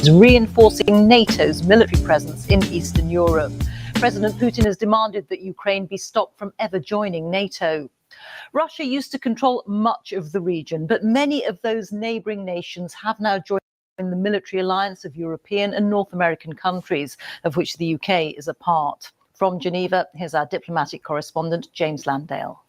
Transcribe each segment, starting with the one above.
is reinforcing NATO's military presence in Eastern Europe. President Putin has demanded that Ukraine be stopped from ever joining NATO. Russia used to control much of the region, but many of those neighboring nations have now joined the military alliance of European and North American countries, of which the UK is a part. From Geneva, here's our diplomatic correspondent, James Landale.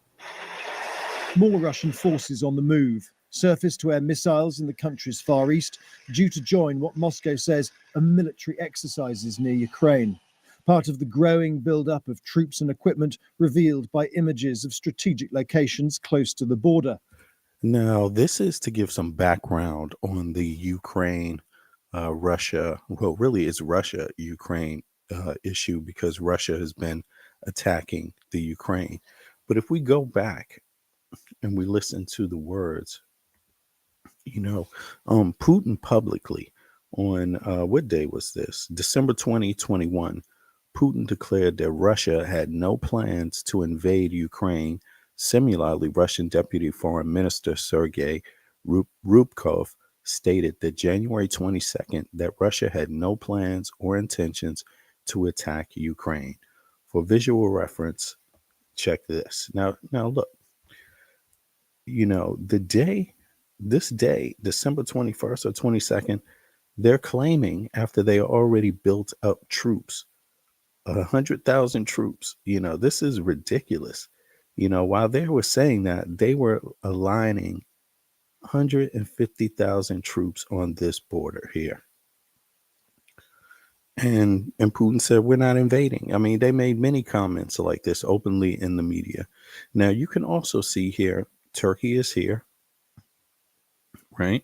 More Russian forces on the move. Surface-to-air missiles in the country's far east, due to join what Moscow says are military exercises near Ukraine. Part of the growing build-up of troops and equipment revealed by images of strategic locations close to the border. Now, this is to give some background on the Ukraine, Russia, well, really it's Russia-Ukraine issue, because Russia has been attacking the Ukraine. But if we go back and we listen to the words, Putin publicly on, what day was this? December 2021, Putin declared that Russia had no plans to invade Ukraine. Similarly, Russian Deputy Foreign Minister Sergei Rubkov stated that January 22nd that Russia had no plans or intentions to attack Ukraine. For visual reference, check this. Now look, this day, December 21st or 22nd, they're claiming, after they already built up troops, 100,000 troops. This is ridiculous. While they were saying that, they were aligning 150,000 troops on this border here. And Putin said, we're not invading. I mean, they made many comments like this openly in the media. Now, you can also see here, Turkey is here, right?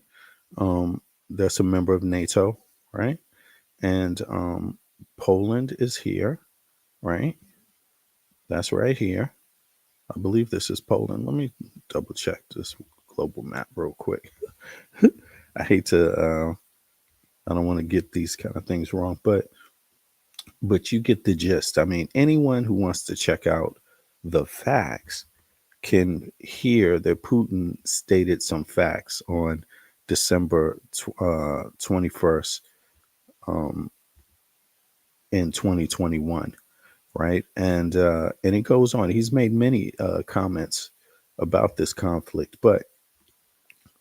That's a member of NATO, right? And Poland is here, right? That's right here. I believe this is Poland. Let me double check this global map real quick. I hate to, I don't want to get these kind of things wrong, but you get the gist. I mean, anyone who wants to check out the facts can hear that Putin stated some facts on December 21st in 2021. Right. And it goes on. He's made many comments about this conflict, but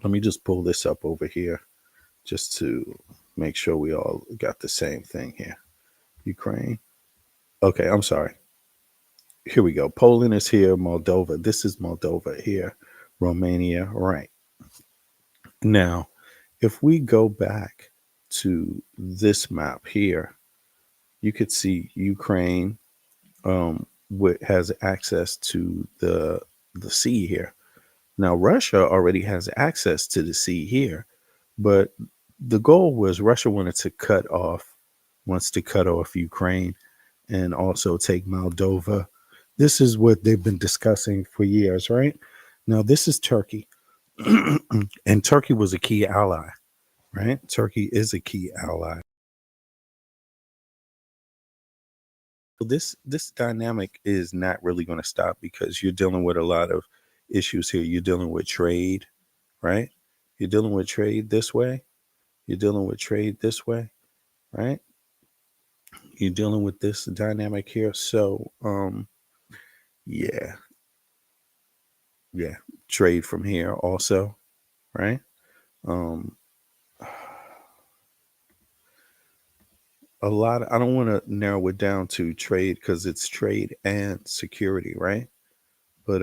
let me just pull this up over here just to make sure we all got the same thing here. Ukraine. Okay, I'm sorry. Here we go. Poland is here. Moldova. This is Moldova here. Romania. Right. Now, if we go back to this map here, you could see Ukraine has access to the sea here. Now, Russia already has access to the sea here, but the goal was Russia wants to cut off Ukraine and also take Moldova. This is what they've been discussing for years, right? Now, this is Turkey, and Turkey was a key ally, right? Turkey is a key ally. This dynamic is not really going to stop, because you're dealing with a lot of issues here. You're dealing with trade, right? You're dealing with trade this way. You're dealing with trade this way, right? You're dealing with this dynamic here. So, yeah, trade from here also, right? A lot I don't want to narrow it down to trade, because it's trade and security, right? But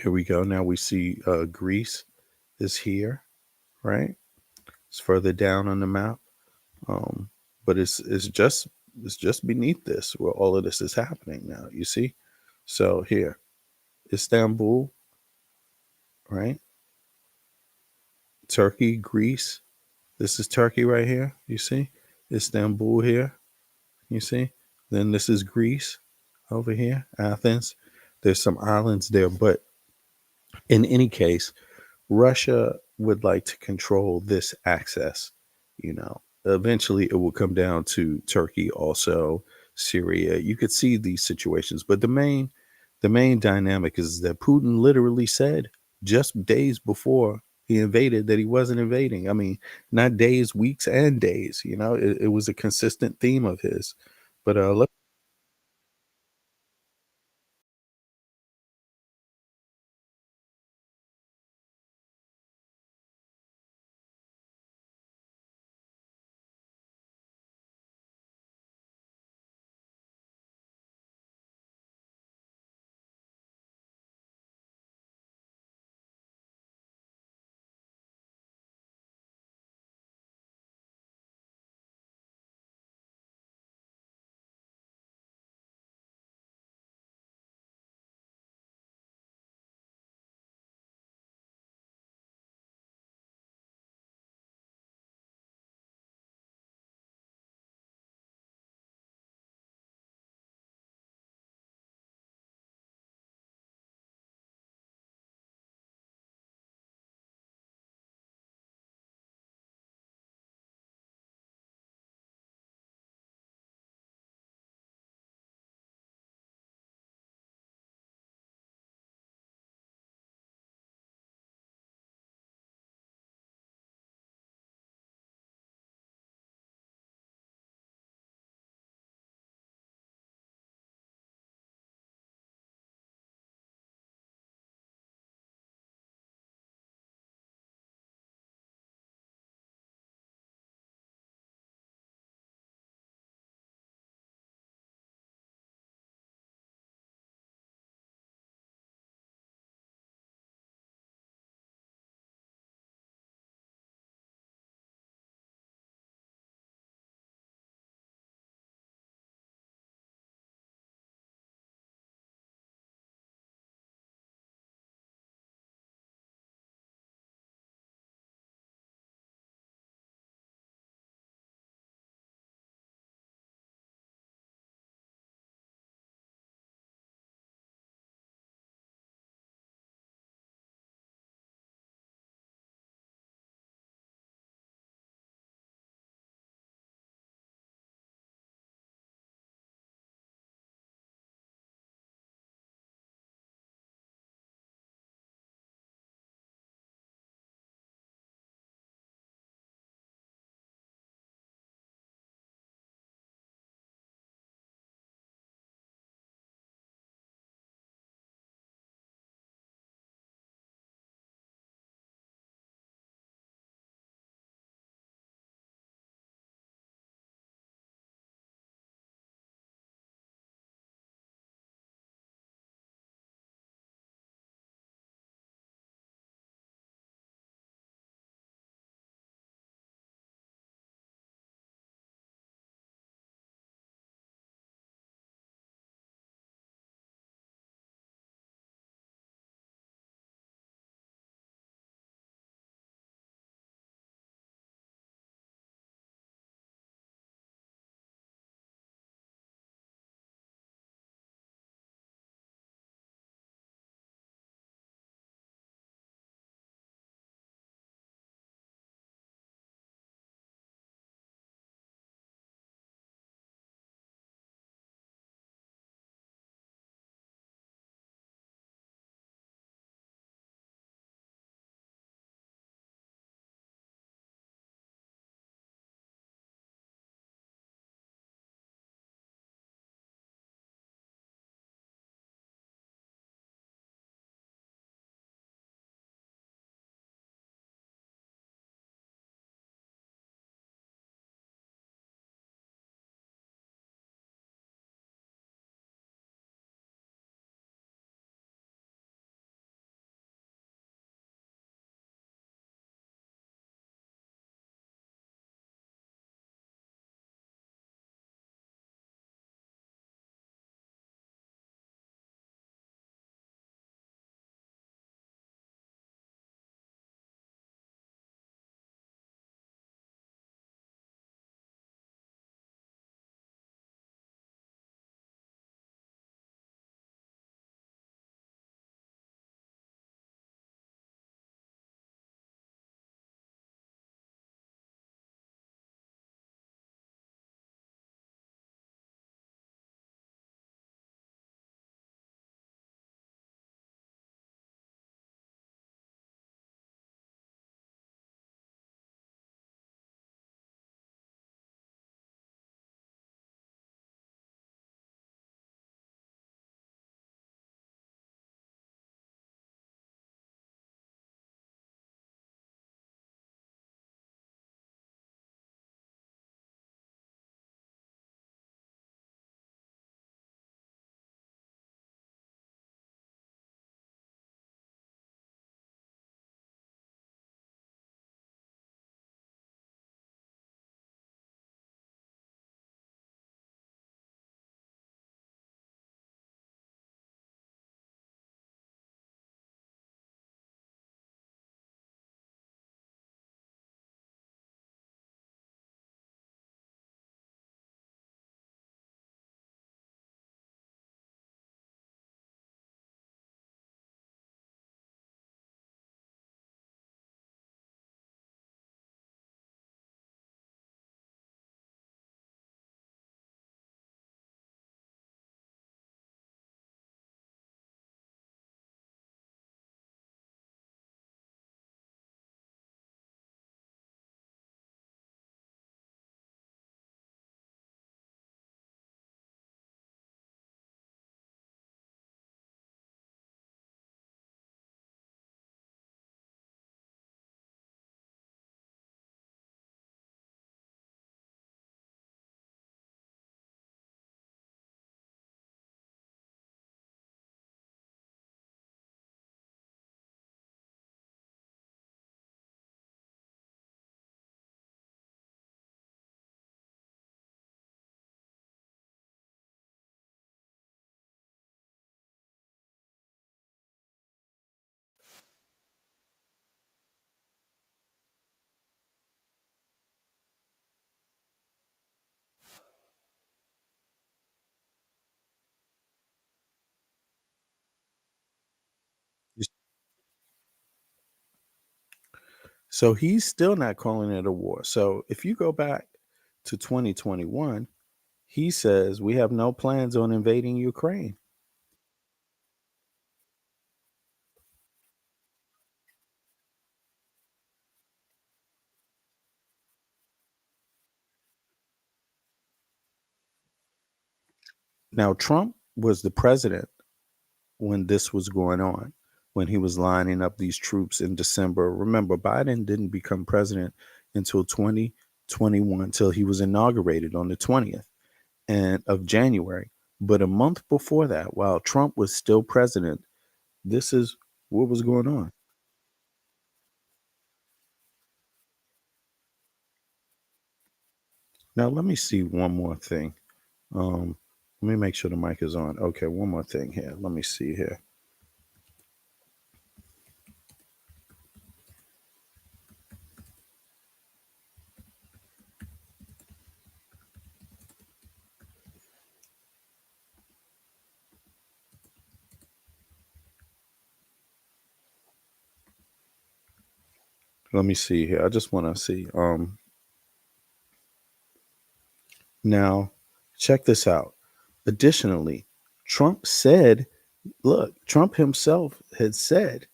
here we go. Now we see Greece is here, right? It's further down on the map, but it's just beneath this where all of this is happening now. You see, so here, Istanbul, right? Turkey, Greece. This is Turkey right here. You see, Istanbul here. You see, then this is Greece over here, Athens. There's some islands there, but in any case, Russia would like to control this access. Eventually it will come down to Turkey, also Syria. You could see these situations, but the main dynamic is that Putin literally said just days before he invaded that he wasn't invading. I mean, not days, weeks, and days. You know, it was a consistent theme of his. But let So he's still not calling it a war. So if you go back to 2021, he says we have no plans on invading Ukraine. Now, Trump was the president when this was going on, when he was lining up these troops in December. Remember, Biden didn't become president until 2021, till he was inaugurated on the 20th and of January. But a month before that, while Trump was still president, this is what was going on. Now, let me see one more thing. Um, Let me make sure the mic is on. Okay, one more thing here. Let me see here. Let me see here. I just want to see. Now, check this out. Additionally, Trump said, look, Trump himself had said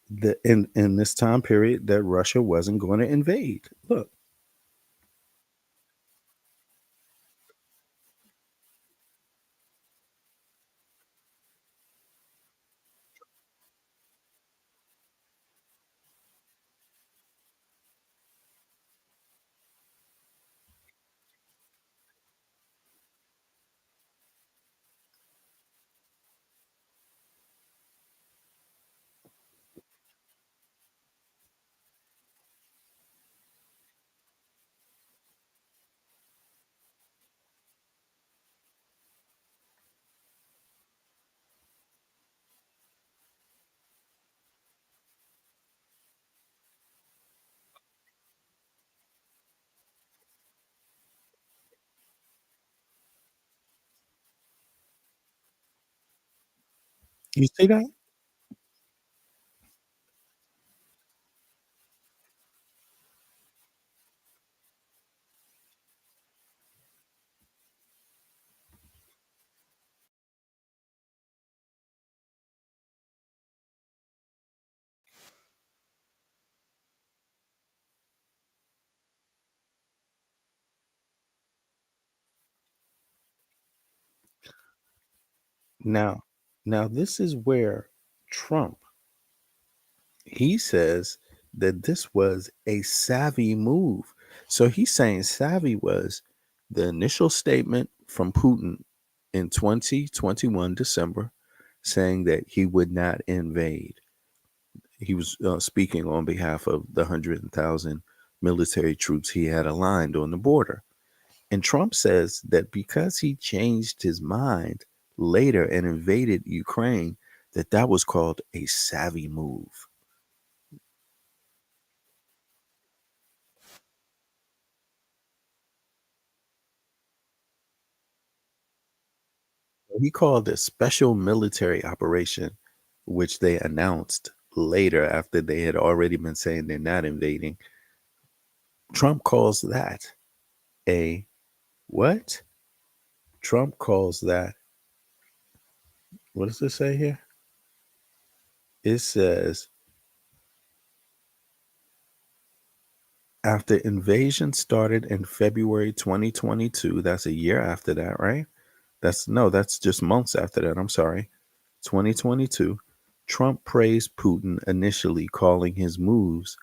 that in this time period that Russia wasn't going to invade. Look, you see that? Now, now this is where Trump, he says that this was a savvy move. So he's saying savvy was the initial statement from Putin in 2021 December saying that he would not invade. He was speaking on behalf of the 100,000 military troops he had aligned on the border. And Trump says that because he changed his mind later and invaded Ukraine, that that was called a savvy move. He called a special military operation, which they announced later after they had already been saying they're not invading. Trump calls that a what? Trump calls that, what does it say here? It says, after invasion started in February 2022, that's a year after that, right? That's no, that's just months after that. I'm sorry. 2022, Trump praised Putin initially, calling his moves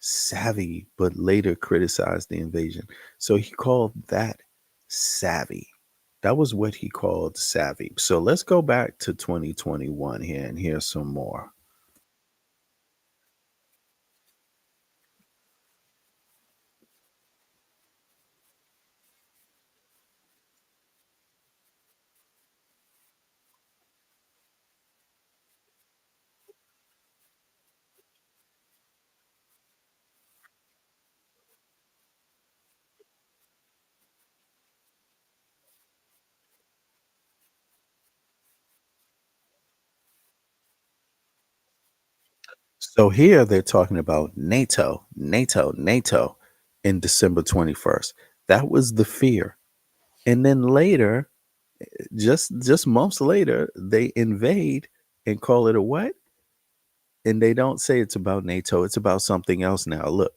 savvy, but later criticized the invasion. So he called that savvy. That was what he called savvy. So let's go back to 2021 here and hear some more. So here they're talking about NATO, NATO, NATO in December 21st. That was the fear. And then later, just months later, they invade and call it a what? And they don't say it's about NATO, it's about something else now. Look.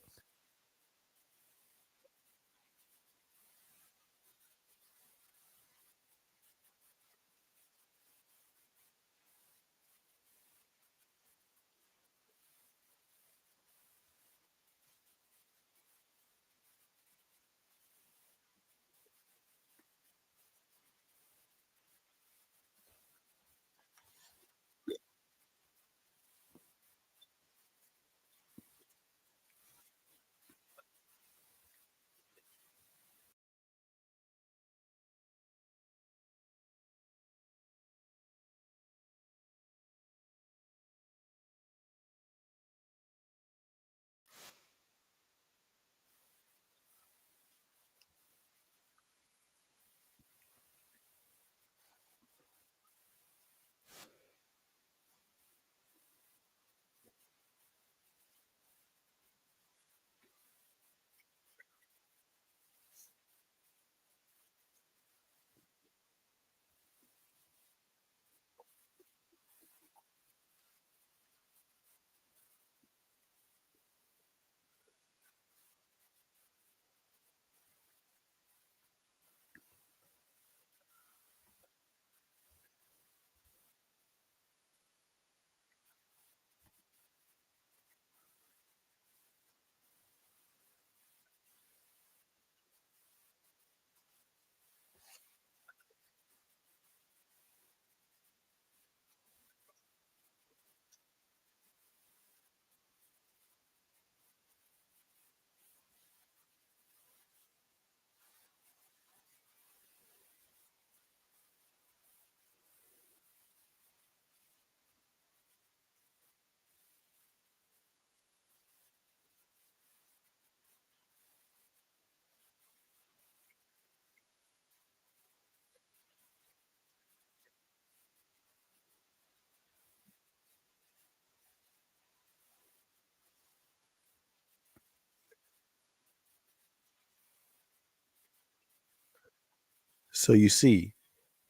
So you see,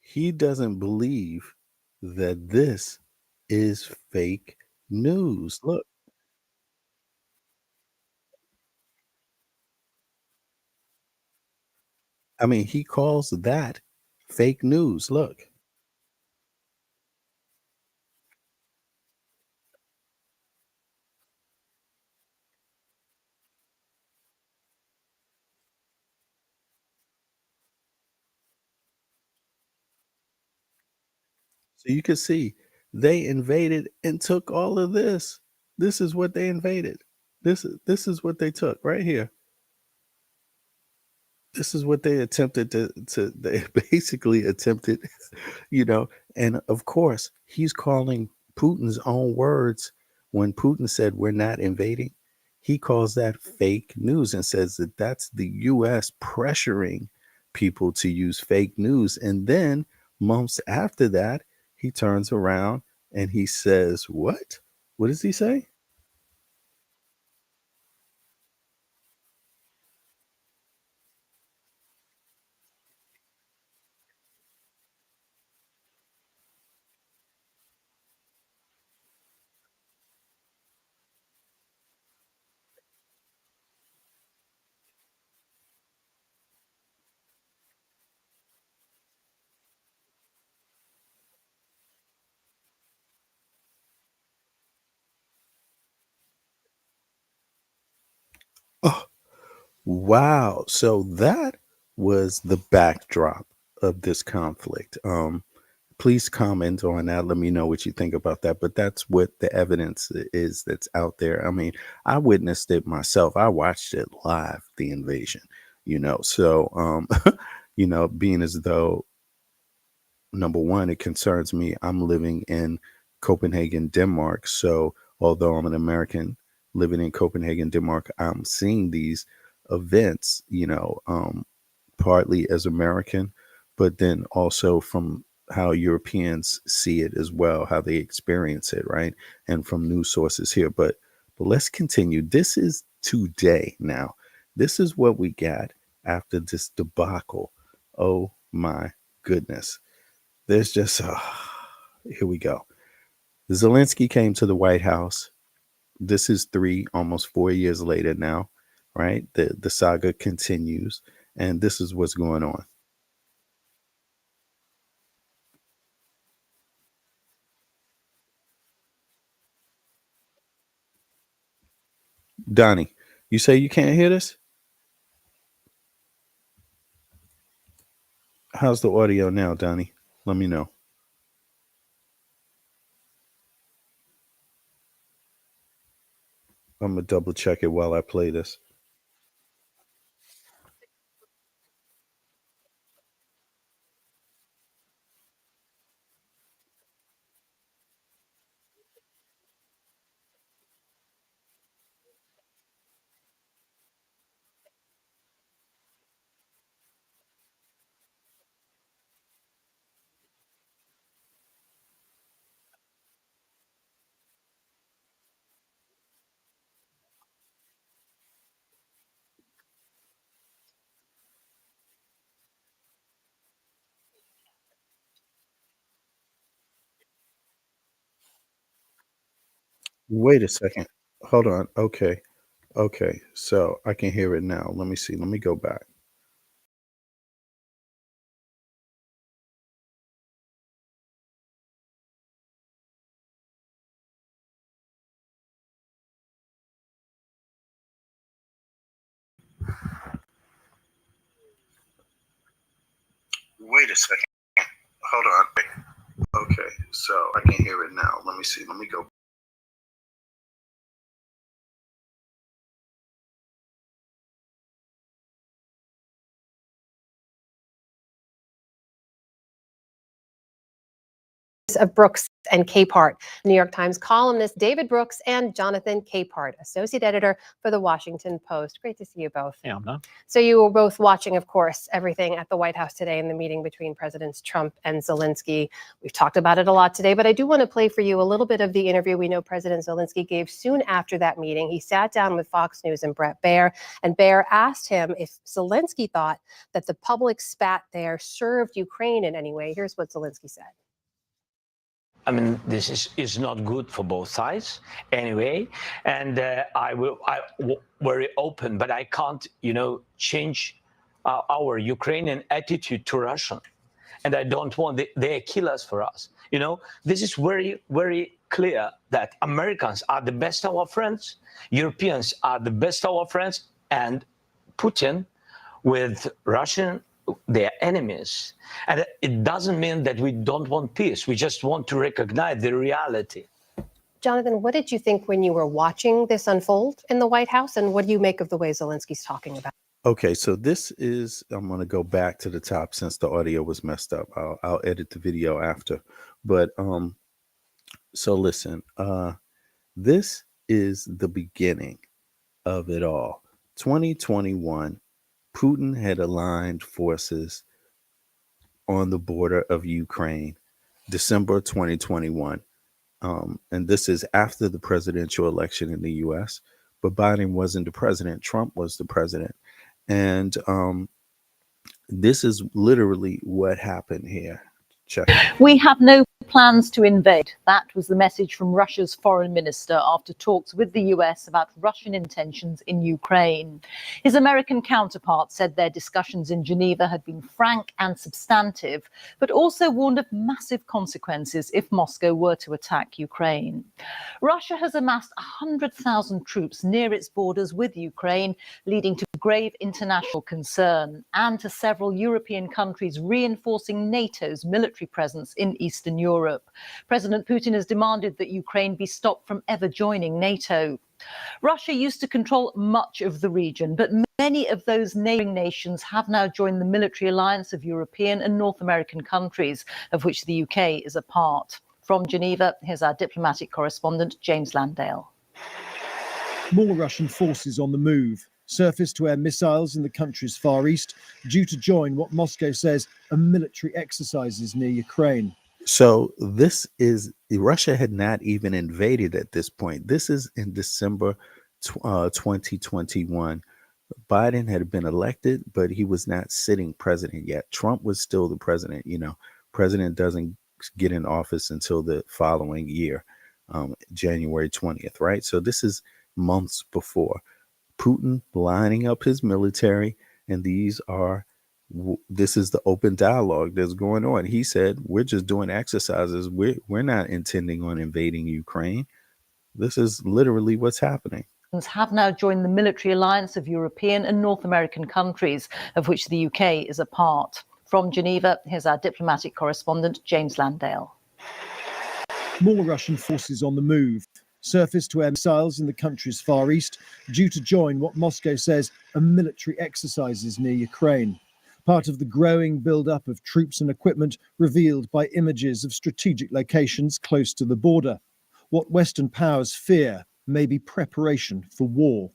he doesn't believe that this is fake news. Look, I mean, he calls that fake news. Look. So you can see they invaded and took all of this. This is what they invaded. This is what they took right here. This is what they attempted to they basically attempted, you know, and of course, he's calling Putin's own words when Putin said we're not invading. He calls that fake news and says that that's the US pressuring people to use fake news. And then months after that, he turns around and he says, "What? What does he say?" Oh, wow. So that was the backdrop of this conflict. Please comment on that. Let me know what you think about that. But that's what the evidence is that's out there. I mean, I witnessed it myself. I watched it live, the invasion, So, being as though, number one, it concerns me. I'm living in Copenhagen, Denmark. So, although I'm an American living in Copenhagen, Denmark, I'm seeing these events, partly as American, but then also from how Europeans see it as well, how they experience it, right? And from news sources here. But let's continue. This is today now. This is what we got after this debacle. Oh my goodness. There's just, here we go. Zelensky came to the White House. This is almost 4 years later now, right? The saga continues, and this is what's going on. Donnie, you say you can't hear this? How's the audio now, Donnie? Let me know. I'm going to double check it while I play this. Wait a second. Hold on. Okay. Okay. So I can hear it now. Let me see. Let me go back. Wait a second. Hold on. Okay. So I can hear it now. Let me see. Let me go. Of Brooks and Capehart. New York Times columnist David Brooks and Jonathan Capehart, associate editor for the Washington Post. Great to see you both. Yeah, no. So you were both watching, of course, everything at the White House today in the meeting between Presidents Trump and Zelensky. We've talked about it a lot today, but I do want to play for you a little bit of the interview we know President Zelensky gave soon after that meeting. He sat down with Fox News and Bret Baier, and Baier asked him if Zelensky thought that the public spat there served Ukraine in any way. Here's what Zelensky said. I mean, this is not good for both sides anyway. And I very open, but I can't, change our Ukrainian attitude to Russia. And I don't want they kill us for us. This is very, very clear that Americans are the best of our friends, Europeans are the best of our friends, and Putin with Russian, their enemies. And it doesn't mean that we don't want peace. We just want to recognize the reality. Jonathan, what did you think when you were watching this unfold in the White House? And what do you make of the way Zelensky's talking about it? Okay, so this is, I'm going to go back to the top since the audio was messed up. I'll edit the video after. But so listen, this is the beginning of it all. 2021, Putin had aligned forces on the border of Ukraine, December 2021. And this is after the presidential election in the US, but Biden wasn't the president. Trump was the president. And this is literally what happened here. Check. We have no plans to invade. That was the message from Russia's foreign minister after talks with the US about Russian intentions in Ukraine. His American counterpart said their discussions in Geneva had been frank and substantive, but also warned of massive consequences if Moscow were to attack Ukraine. Russia has amassed 100,000 troops near its borders with Ukraine, leading to grave international concern and to several European countries reinforcing NATO's military presence in Eastern Europe. President Putin has demanded that Ukraine be stopped from ever joining NATO. Russia used to control much of the region, but many of those neighboring nations have now joined the military alliance of European and North American countries, of which the UK is a part. From Geneva, here's our diplomatic correspondent, James Landale. More Russian forces on the move. surface-to-air missiles in the country's far east, due to join what Moscow says are military exercises near Ukraine. So this is Russia had not even invaded at this point. This is in December 2021. Biden had been elected, but he was not sitting president yet. Trump was still the president. You know, president doesn't get in office until the following year, January 20th, right? So this is months before. Putin lining up his military, and this is the open dialogue that's going on. He said, we're just doing exercises. We're not intending on invading Ukraine. This is literally what's happening. Have now joined the military alliance of European and North American countries, of which the UK is a part. From Geneva, here's our diplomatic correspondent, James Landale. More Russian forces on the move. Surface-to-air missiles in the country's far east, due to join what Moscow says are military exercises near Ukraine. Part of the growing build-up of troops and equipment revealed by images of strategic locations close to the border. What Western powers fear may be preparation for war.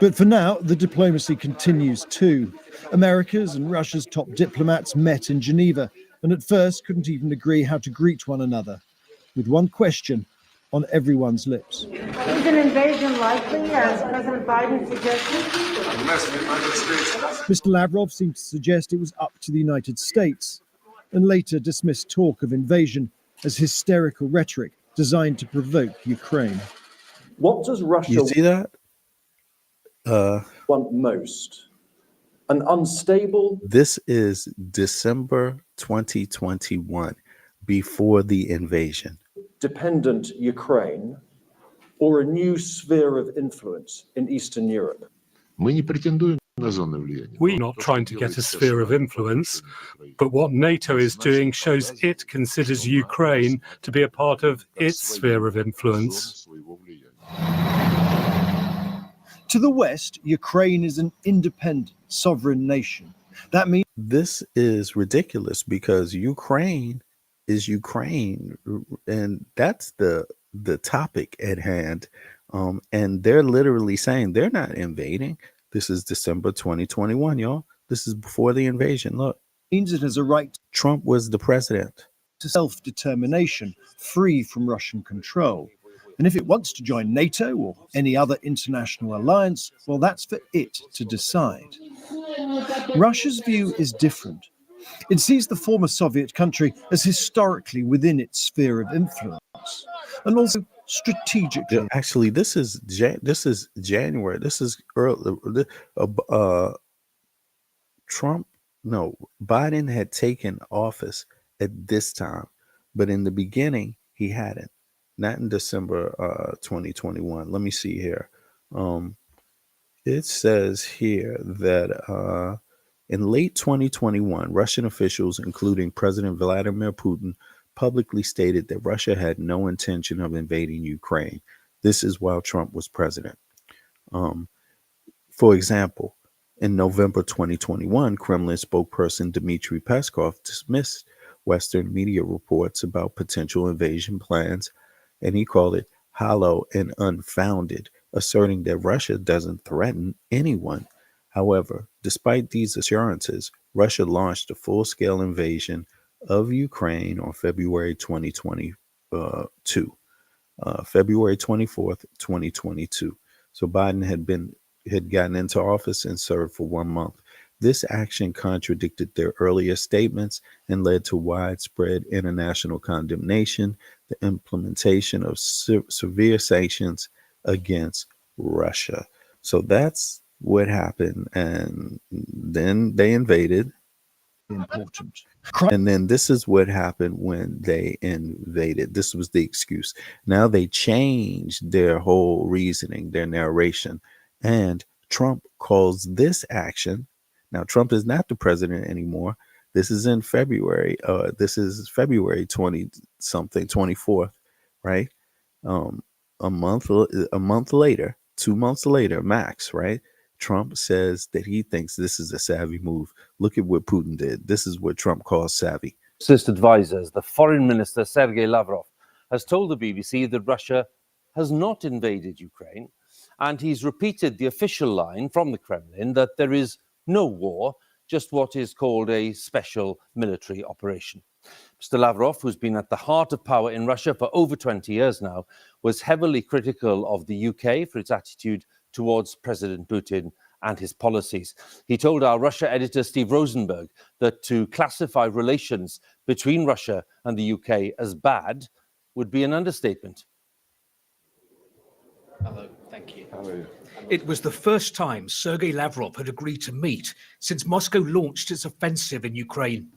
But for now, the diplomacy continues too. America's and Russia's top diplomats met in Geneva and at first couldn't even agree how to greet one another, with one question on everyone's lips. Is an invasion likely, as President Biden suggested? Mr. Lavrov seemed to suggest it was up to the United States, and later dismissed talk of invasion as hysterical rhetoric designed to provoke Ukraine. What does Russia You see that? want most? An unstable... This is December 2021, before the invasion. ...dependent Ukraine, or a new sphere of influence in Eastern Europe? We're not trying to get a sphere of influence, but what NATO is doing shows it considers Ukraine to be a part of its sphere of influence. To the west, Ukraine is an independent, sovereign nation. That means This is ridiculous because Ukraine is Ukraine, and that's the topic at hand. And they're literally saying they're not invading. This is December 2021, y'all. This is before the invasion. Look, it has a right Trump was the president. to self-determination, free from Russian control. And if it wants to join NATO or any other international alliance, well, that's for it to decide. Russia's view is different. It sees the former Soviet country as historically within its sphere of influence, and also strategically. Actually, this is January. This is early. Biden had taken office at this time, but in the beginning he hadn't. Not in December 2021. Let me see here. It says here that in late 2021, Russian officials, including President Vladimir Putin, publicly stated that Russia had no intention of invading Ukraine. This is while Trump was president. For example, in November 2021, Kremlin spokesperson Dmitry Peskov dismissed Western media reports about potential invasion plans, and he called it hollow and unfounded, asserting that Russia doesn't threaten anyone. However, despite these assurances, Russia launched a full-scale invasion of Ukraine on February 2022, February 24th, 2022. So Biden had gotten into office and served for 1 month. This action contradicted their earlier statements and led to widespread international condemnation, the implementation of severe sanctions against Russia. So that's what happened. And then they invaded. Important. And then this is what happened when they invaded. This was the excuse. Now they changed their whole reasoning, their narration. And Trump calls this action. Now, Trump is not the president anymore. This is in February. This is February 20-something, 24th, right? A month later, 2 months later, max, right? Trump says that he thinks this is a savvy move. Look at what Putin did. This is what Trump calls savvy. Advisors, the Foreign Minister Sergei Lavrov has told the BBC that Russia has not invaded Ukraine, and he's repeated the official line from the Kremlin that there is no war, just what is called a special military operation. Mr. Lavrov, who's been at the heart of power in Russia for over 20 years now, was heavily critical of the UK for its attitude towards President Putin and his policies. He told our Russia editor, Steve Rosenberg, that to classify relations between Russia and the UK as bad would be an understatement. Hello, thank you. It was the first time Sergei Lavrov had agreed to meet since Moscow launched its offensive in Ukraine.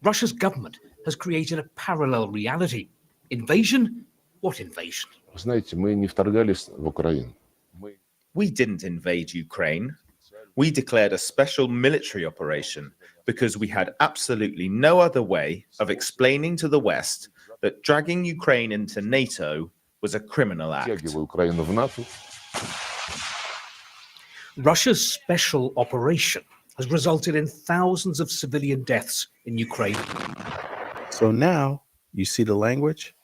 Russia's government has created a parallel reality. Invasion? What invasion? We didn't invade Ukraine. We declared a special military operation because we had absolutely no other way of explaining to the West that dragging Ukraine into NATO was a criminal act. Russia's special operation has resulted in thousands of civilian deaths in Ukraine. So now you see the language?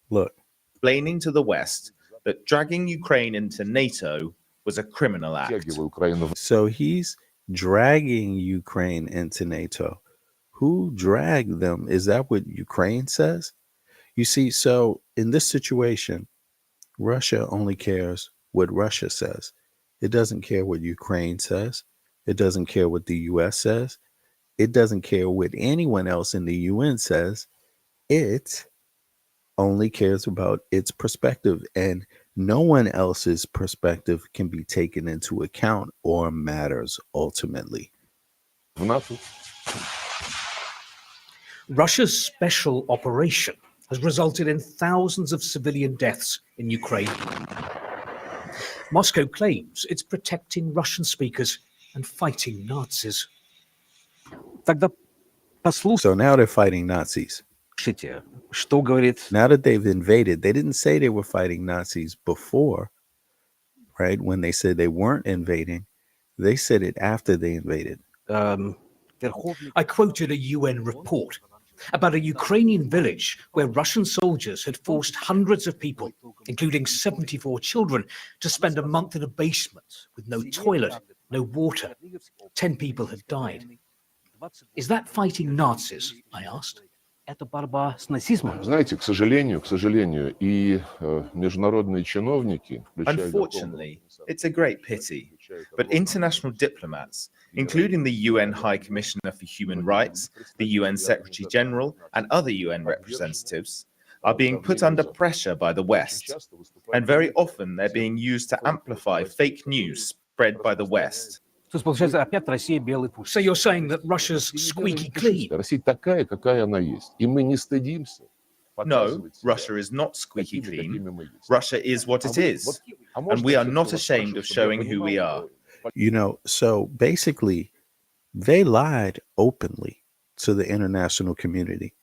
Look. Explaining to the West that dragging Ukraine into NATO was a criminal act. So he's dragging Ukraine into NATO. Who dragged them? Is that what Ukraine says? You see, so in this situation, Russia only cares what Russia says. It doesn't care what Ukraine says. It doesn't care what the US says. It doesn't care what anyone else in the UN says. It only cares about its perspective, and no one else's perspective can be taken into account or matters ultimately. Russia's special operation has resulted in thousands of civilian deaths in Ukraine. Moscow claims it's protecting Russian speakers and fighting Nazis. So now they're fighting Nazis. Now that they've invaded, they didn't say they were fighting Nazis before, right? When they said they weren't invading, they said it after they invaded. I quoted a UN report about a Ukrainian village where Russian soldiers had forced hundreds of people, including 74 children, to spend a month in a basement with no toilet, no water. 10 people had died. Is that fighting Nazis? I asked. Unfortunately, it's a great pity, but international diplomats, including the UN High Commissioner for Human Rights, the UN Secretary General, and other UN representatives, are being put under pressure by the West, and very often they're being used to amplify fake news spread by the West. So you're saying that Russia's squeaky clean? No, Russia is not squeaky clean. Russia is what it is, and we are not ashamed of showing who we are. You know, so basically, they lied openly to the international community.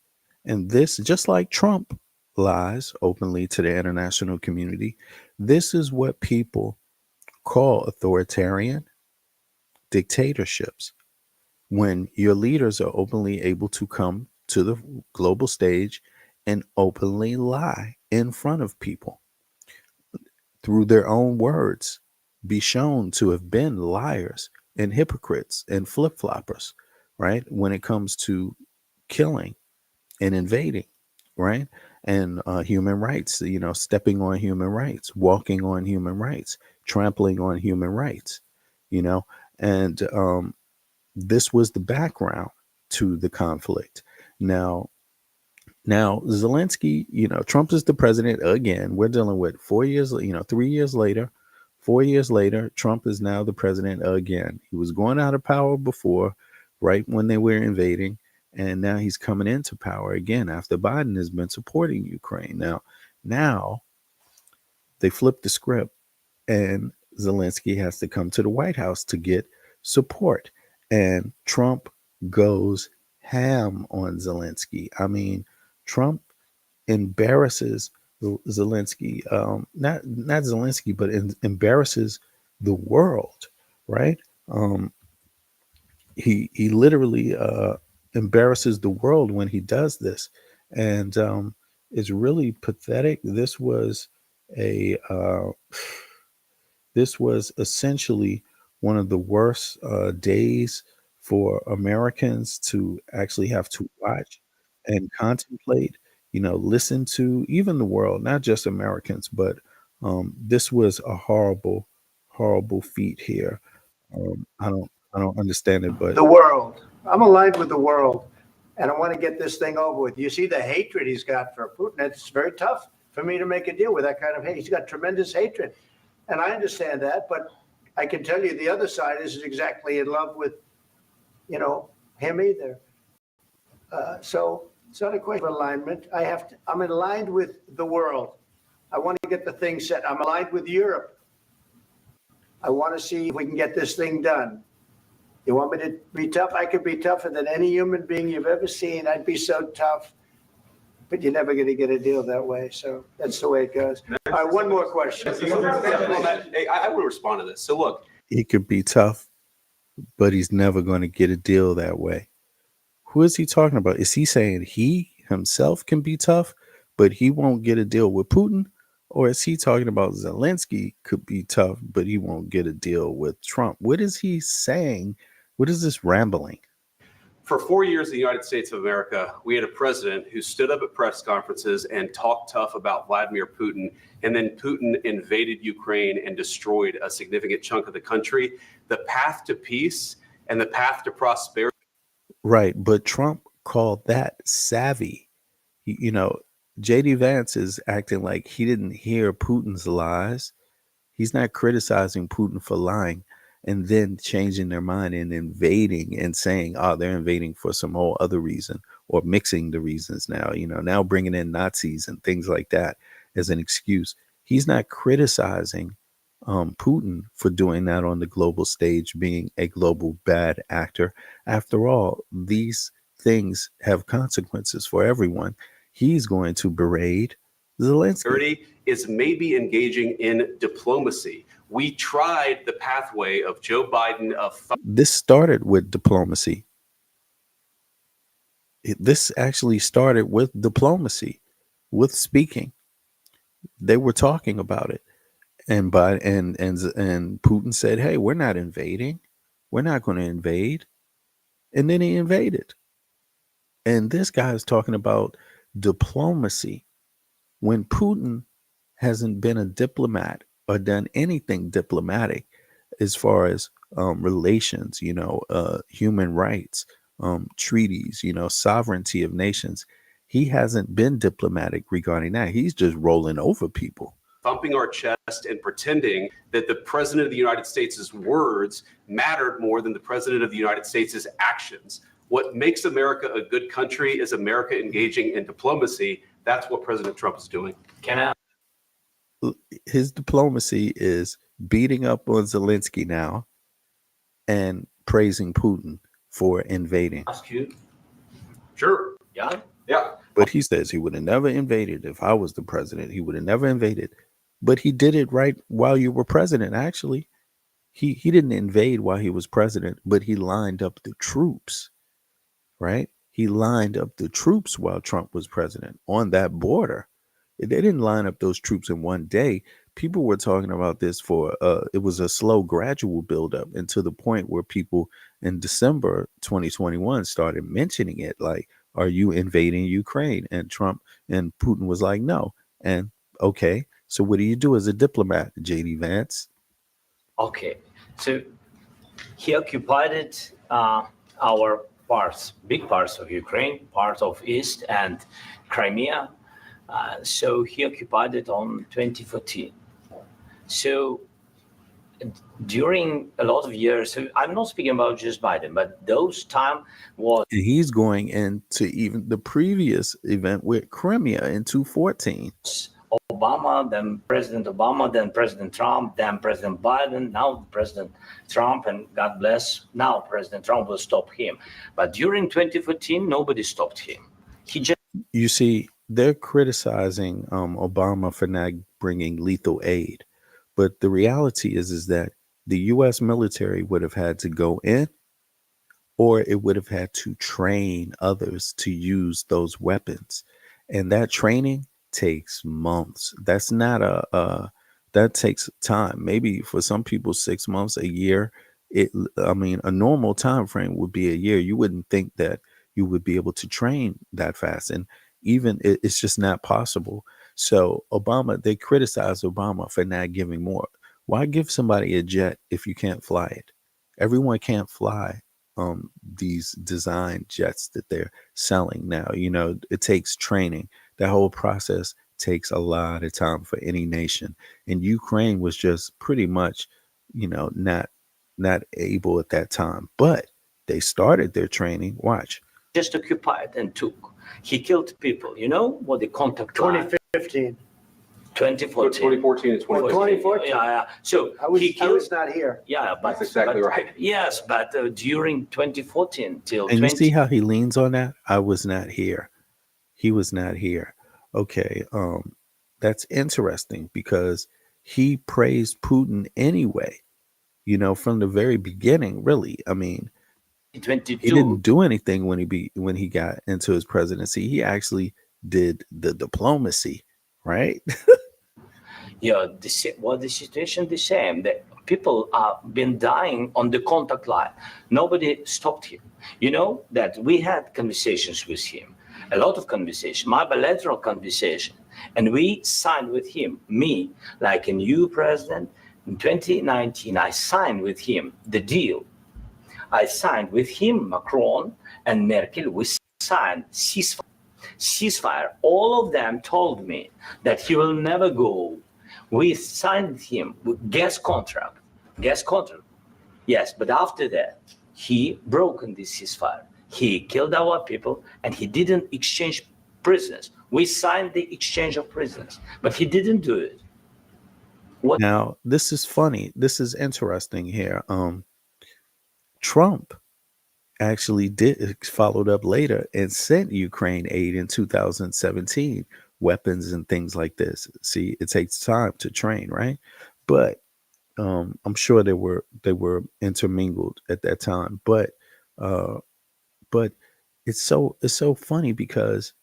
And this, just like Trump lies openly to the international community, this is what people call authoritarian dictatorships. When your leaders are openly able to come to the global stage and openly lie in front of people through their own words, be shown to have been liars and hypocrites and flip-floppers, right? When it comes to killing and invading, right? And human rights, you know, stepping on human rights, walking on human rights, trampling on human rights, you know, and this was the background to the conflict. Now Zelensky, you know, Trump is the president again. We're dealing with 4 years, you know, 3 years later, 4 years later, Trump is now the president again. He was going out of power before, right when they were invading. And now he's coming into power again after Biden has been supporting Ukraine. Now they flipped the script and Zelensky has to come to the White House to get support. And Trump goes ham on Zelensky. I mean, Trump embarrasses Zelensky, not Zelensky, but embarrasses the world, right? He literally embarrasses the world when he does this, and it's really pathetic. This was a this was essentially one of the worst days for Americans to actually have to watch and contemplate, listen to, even the world, not just Americans, but this was a horrible, horrible feat here. I don't understand it, but The world. I'm aligned with the world, and I want to get this thing over with. You see the hatred he's got for Putin. It's very tough for me to make a deal with that kind of hate. He's got tremendous hatred, and I understand that. But I can tell you the other side isn't exactly in love with, him either. So it's not a question of alignment. I'm aligned with the world. I want to get the thing set. I'm aligned with Europe. I want to see if we can get this thing done. You want me to be tough? I could be tougher than any human being you've ever seen. I'd be so tough, but you're never going to get a deal that way. So that's the way it goes. All right, one more question. Hey, I will respond to this. So look, he could be tough, but he's never going to get a deal that way. Who is he talking about? Is he saying he himself can be tough, but he won't get a deal with Putin? Or is he talking about Zelensky could be tough, but he won't get a deal with Trump? What is he saying? What is this rambling? for 4 years in the United States of America, we had a president who stood up at press conferences and talked tough about Vladimir Putin, and then Putin invaded Ukraine and destroyed a significant chunk of the country. The path to peace and the path to prosperity. Right, but Trump called that savvy. JD Vance is acting like he didn't hear Putin's lies. He's not criticizing Putin for lying and then changing their mind and invading and saying, oh, they're invading for some whole other reason, or mixing the reasons now bringing in Nazis and things like that as an excuse. He's not criticizing Putin for doing that on the global stage, being a global bad actor. After all, these things have consequences for everyone. He's going to berate Zelensky. Is maybe engaging in diplomacy. We tried the pathway of Joe Biden This started with diplomacy. This actually started with diplomacy, with speaking. They were talking about it. And Putin said, hey, we're not invading. We're not going to invade. And then he invaded. And this guy is talking about diplomacy when Putin hasn't been a diplomat or done anything diplomatic as far as relations, human rights, treaties, sovereignty of nations. He hasn't been diplomatic regarding that. He's just rolling over people, thumping our chest and pretending that the president of the United States' words mattered more than the president of the United States' actions. What makes America a good country is America engaging in diplomacy. That's what President Trump is doing. His diplomacy is beating up on Zelensky now and praising Putin for invading. Ask you. Sure. Yeah. But he says he would have never invaded if I was the president. He would have never invaded. But he did it right while you were president, actually. He didn't invade while he was president, but he lined up the troops, right? He lined up the troops while Trump was president on that border. They didn't line up those troops in one day. People were talking about this for, it was a slow, gradual buildup, and to the point where people in December 2021 started mentioning it, like, are you invading Ukraine? And Trump and Putin was like, no. And okay, so what do you do as a diplomat, JD Vance? Okay, so he occupied our parts, big parts of Ukraine, parts of East and Crimea. So he occupied it on 2014. So during a lot of years, so I'm not speaking about just Biden, but those time was. And he's going into even the previous event with Crimea in 2014. Obama, then President Obama, then President Trump, then President Biden, now President Trump, and God bless, now President Trump will stop him. But during 2014, nobody stopped him. He just. You see, they're criticizing Obama for not bringing lethal aid. But the reality is that the U.S. military would have had to go in, or it would have had to train others to use those weapons. And that training takes months. That's not that takes time. Maybe for some people 6 months, a year. I mean, a normal time frame would be a year. You wouldn't think that you would be able to train that fast, and even it's just not possible. So Obama, they criticize Obama for not giving more. Why give somebody a jet if you can't fly it? Everyone can't fly these design jets that they're selling now. You know, it takes training. That whole process takes a lot of time for any nation. And Ukraine was just pretty much, you know, not able at that time. But they started their training. Watch. Just occupied and took. He killed people. You know what the contact line? 2015. 2014. 2014 and 2014. 2014. Yeah. So I he killed. was not here. Yeah, but That's exactly but- right. Yes, but during 2014 till And you 20. see how he leans on that? I was not here. He was not here. Okay. That's interesting because he praised Putin anyway, you know, from the very beginning, really. I mean, 22. he didn't do anything when he got into his presidency. He actually did the diplomacy, right? Yeah, the situation the same. The people are been dying on the contact line. Nobody stopped him. You know that we had conversations with him, a lot of conversation, my bilateral conversation, and we signed with him. Me, like a new president in 2019, I signed with him the deal. I signed with him, Macron and Merkel. We signed ceasefire. All of them told me that he will never go. We signed him with gas contract. Yes, but after that, he broken this ceasefire. He killed our people and he didn't exchange prisoners. We signed the exchange of prisoners, but he didn't do it. Now, this is funny. This is interesting here. Trump actually followed up later and sent Ukraine aid in 2017, weapons and things like this. See, it takes time to train, right? But I'm sure they were intermingled at that time. But it's so funny because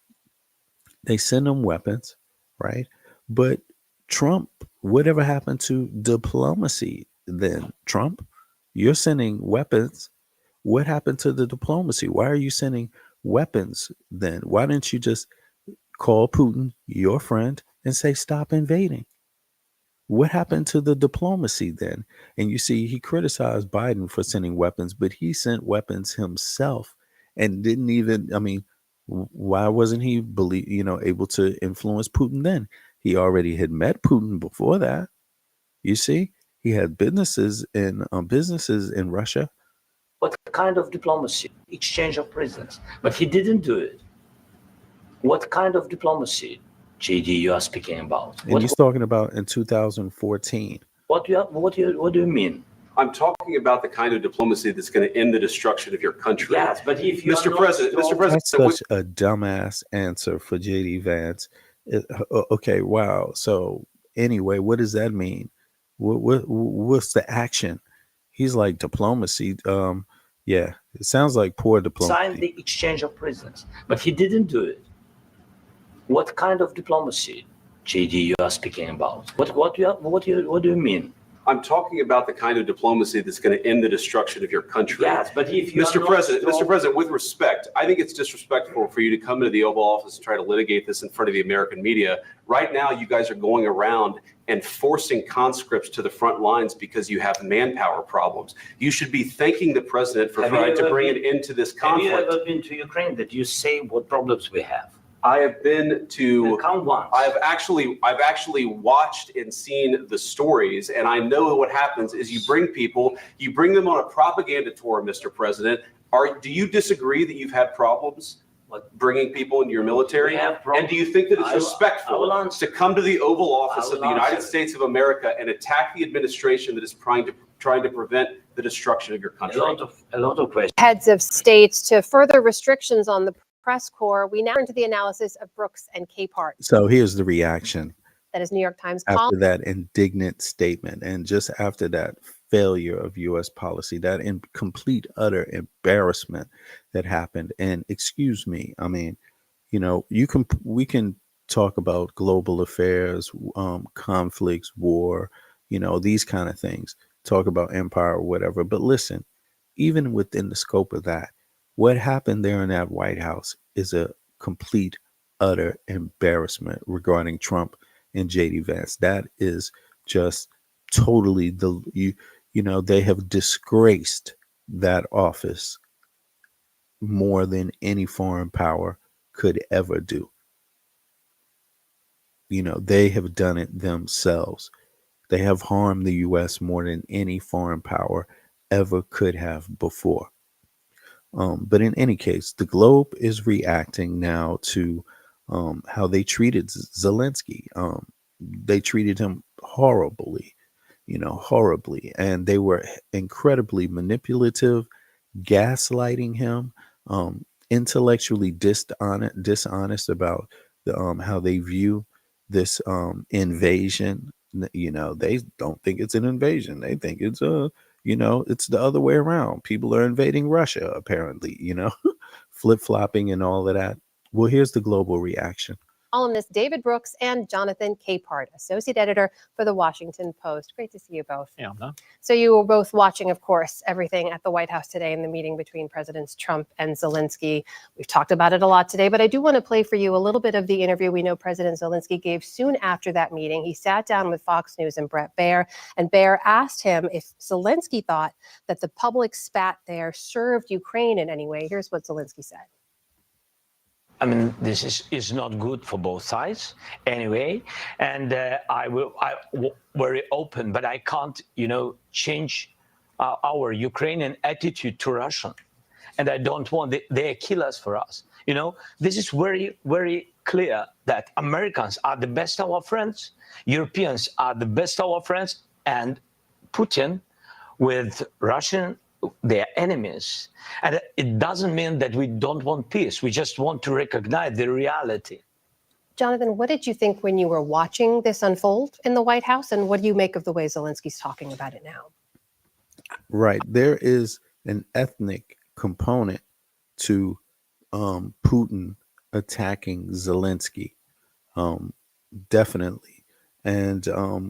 they send them weapons, right? But Trump, whatever happened to diplomacy then? Trump, you're sending weapons. What happened to the diplomacy? Why are you sending weapons then? Why didn't you just call Putin your friend and say, stop invading? What happened to the diplomacy then? And you see, he criticized Biden for sending weapons, but he sent weapons himself and didn't even, I mean, why wasn't he able to influence Putin then? He already had met Putin before that. You see, he had businesses in Russia. What kind of diplomacy? Exchange of prisoners. But he didn't do it. What kind of diplomacy, JD, you are speaking about? And he's talking about in 2014. What do you mean? I'm talking about the kind of diplomacy that's going to end the destruction of your country. Yes, but if you Mr. President, That's such a dumbass answer for JD Vance. Okay, wow. So anyway, what does that mean? What's the action? He's like diplomacy. Yeah, it sounds like poor diplomacy. Signed the exchange of prisoners, but he didn't do it. What kind of diplomacy, JD, you are speaking about? What do you mean? I'm talking about the kind of diplomacy that's going to end the destruction of your country. Yes, but if you Mr. President, with respect, I think it's disrespectful for you to come into the Oval Office and try to litigate this in front of the American media. Right now, you guys are going around and forcing conscripts to the front lines because you have manpower problems. You should be thanking the president for trying to bring an end to this conflict. Have you ever been to Ukraine that you say what problems we have? I have been to. Count once. I've actually watched and seen the stories, and I know what happens is you bring them on a propaganda tour, Mr. President. Do you disagree that you've had problems bringing people into your military? And do you think that it's respectful to come to the Oval Office of the United States of America and attack the administration that is trying to prevent the destruction of your country? A lot of questions. Heads of states to further restrictions on the press corps. We now turn to the analysis of Brooks and Capehart. So here's the reaction. That is New York Times after that indignant statement, and just after that failure of U.S. policy, that complete utter embarrassment that happened. And excuse me, I mean, we can talk about global affairs, conflicts, war, these kind of things, talk about empire or whatever. But listen, even within the scope of that, what happened there in that White House is a complete, utter embarrassment regarding Trump and JD Vance. That is just totally they have disgraced that office more than any foreign power could ever do. They have done it themselves. They have harmed the U.S. more than any foreign power ever could have before. But in any case, the globe is reacting now to how they treated Zelensky. They treated him horribly, horribly. And they were incredibly manipulative, gaslighting him, intellectually dishonest about how they view this invasion. They don't think it's an invasion. They think it's it's the other way around. People are invading Russia, apparently, flip-flopping and all of that. Well, here's the global reaction. Columnist David Brooks and Jonathan Capehart, associate editor for the Washington Post. Great to see you both. Yeah, no. So you were both watching, of course, everything at the White House today in the meeting between Presidents Trump and Zelensky. We've talked about it a lot today, but I do want to play for you a little bit of the interview we know President Zelensky gave soon after that meeting. He sat down with Fox News and Bret Baier, and Baier asked him if Zelensky thought that the public spat there served Ukraine in any way. Here's what Zelensky said. I mean, this is not good for both sides anyway. And I very open, but I can't, change our Ukrainian attitude to Russia. And I don't want they kill us for us. This is very, very clear that Americans are the best of our friends, Europeans are the best of our friends, and Putin with Russian, their enemies. And it doesn't mean that we don't want peace. We just want to recognize the reality. Jonathan, what did you think when you were watching this unfold in the White House? And what do you make of the way Zelensky's talking about it now? Right. There is an ethnic component to Putin attacking Zelensky. Definitely. And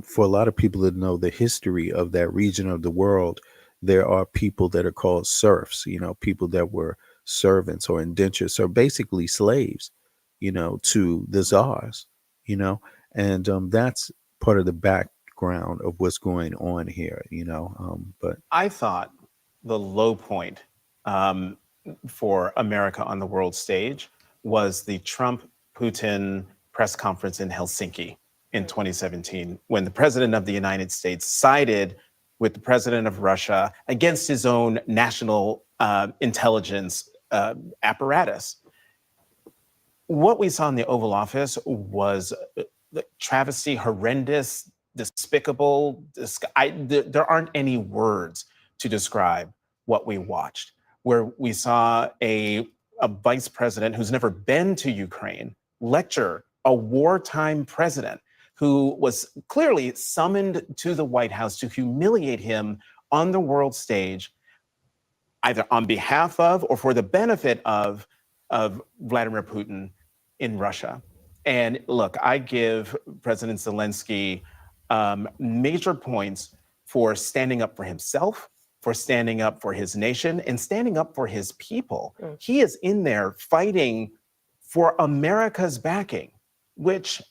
for a lot of people that know the history of that region of the world, there are people that are called serfs, people that were servants or indentured, so basically slaves, to the czars, and that's part of the background of what's going on here, but I thought the low point for America on the world stage was the Trump-Putin press conference in Helsinki in 2017, when the president of the United States sided with the president of Russia against his own national intelligence apparatus. What we saw in the Oval Office was travesty, horrendous, despicable. There aren't any words to describe what we watched, where we saw a vice president who's never been to Ukraine lecture a wartime president who was clearly summoned to the White House to humiliate him on the world stage, either on behalf of or for the benefit of Vladimir Putin in Russia. And look, I give President Zelensky major points for standing up for himself, for standing up for his nation, and standing up for his people. He is in there fighting for America's backing, which,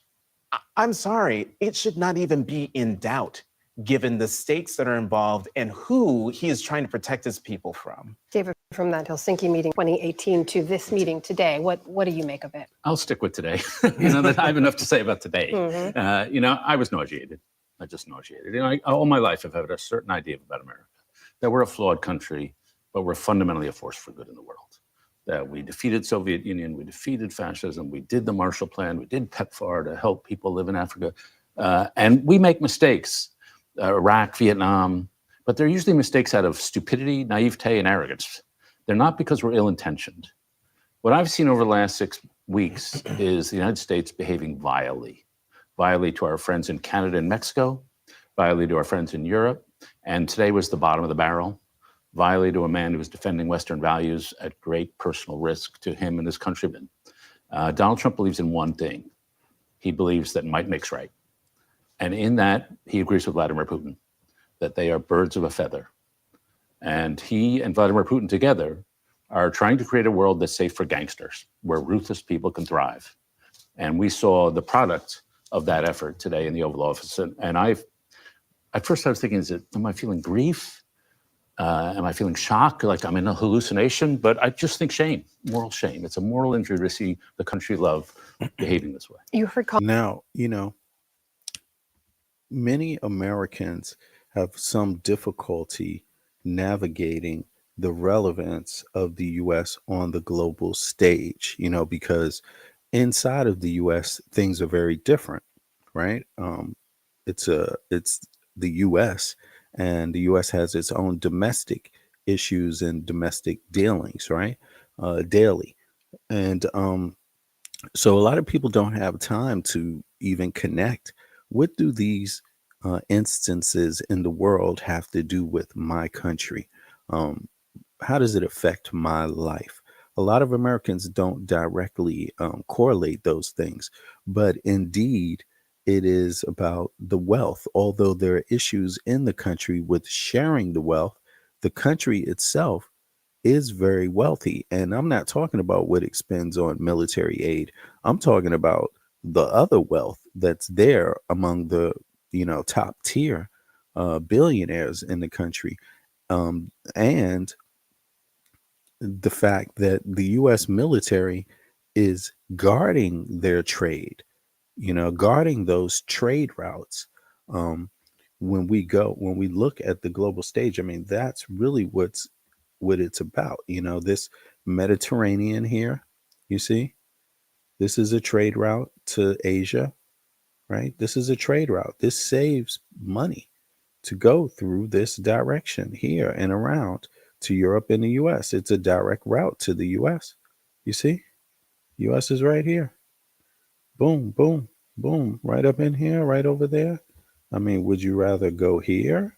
I'm sorry, it should not even be in doubt, given the stakes that are involved and who he is trying to protect his people from. David, from that Helsinki meeting 2018 to this meeting today, what do you make of it? I'll stick with today. I have enough to say about today. I was nauseated. I just nauseated. All my life I've had a certain idea about America, that we're a flawed country, but we're fundamentally a force for good in the world. That we defeated Soviet Union, we defeated fascism, we did the Marshall Plan, we did PEPFAR to help people live in Africa. And we make mistakes, Iraq, Vietnam, but they're usually mistakes out of stupidity, naivete, and arrogance. They're not because we're ill-intentioned. What I've seen over the last 6 weeks is the United States behaving vilely to our friends in Canada and Mexico, vilely to our friends in Europe, and today was the bottom of the barrel. Vilely to a man who was defending Western values at great personal risk to him and his countrymen. Donald Trump believes in one thing, he believes that might makes right. And in that, he agrees with Vladimir Putin, that they are birds of a feather. And he and Vladimir Putin together are trying to create a world that's safe for gangsters, where ruthless people can thrive. And we saw the product of that effort today in the Oval Office. And at first I was thinking, am I feeling grief? Am I feeling shock? Like I'm in a hallucination? But I just think shame, moral shame. It's a moral injury to see the country you love behaving this way. You heard Now, many Americans have some difficulty navigating the relevance of the US on the global stage, because inside of the US things are very different, right? It's the US, and the US has its own domestic issues and domestic dealings, right? Daily. And so a lot of people don't have time to even connect. What do these instances in the world have to do with my country? How does it affect my life? A lot of Americans don't directly correlate those things, but indeed, it is about the wealth. Although there are issues in the country with sharing the wealth, the country itself is very wealthy. And I'm not talking about what it spends on military aid. I'm talking about the other wealth that's there among the, top tier billionaires in the country. And the fact that the US military is guarding their trade, guarding those trade routes. When we look at the global stage, I mean, that's really what it's about. This Mediterranean here, you see, this is a trade route to Asia, right? This is a trade route. This saves money to go through this direction here and around to Europe and the US. It's a direct route to the US. You see, US is right here. Boom, boom, boom, right up in here, right over there. I mean, would you rather go here?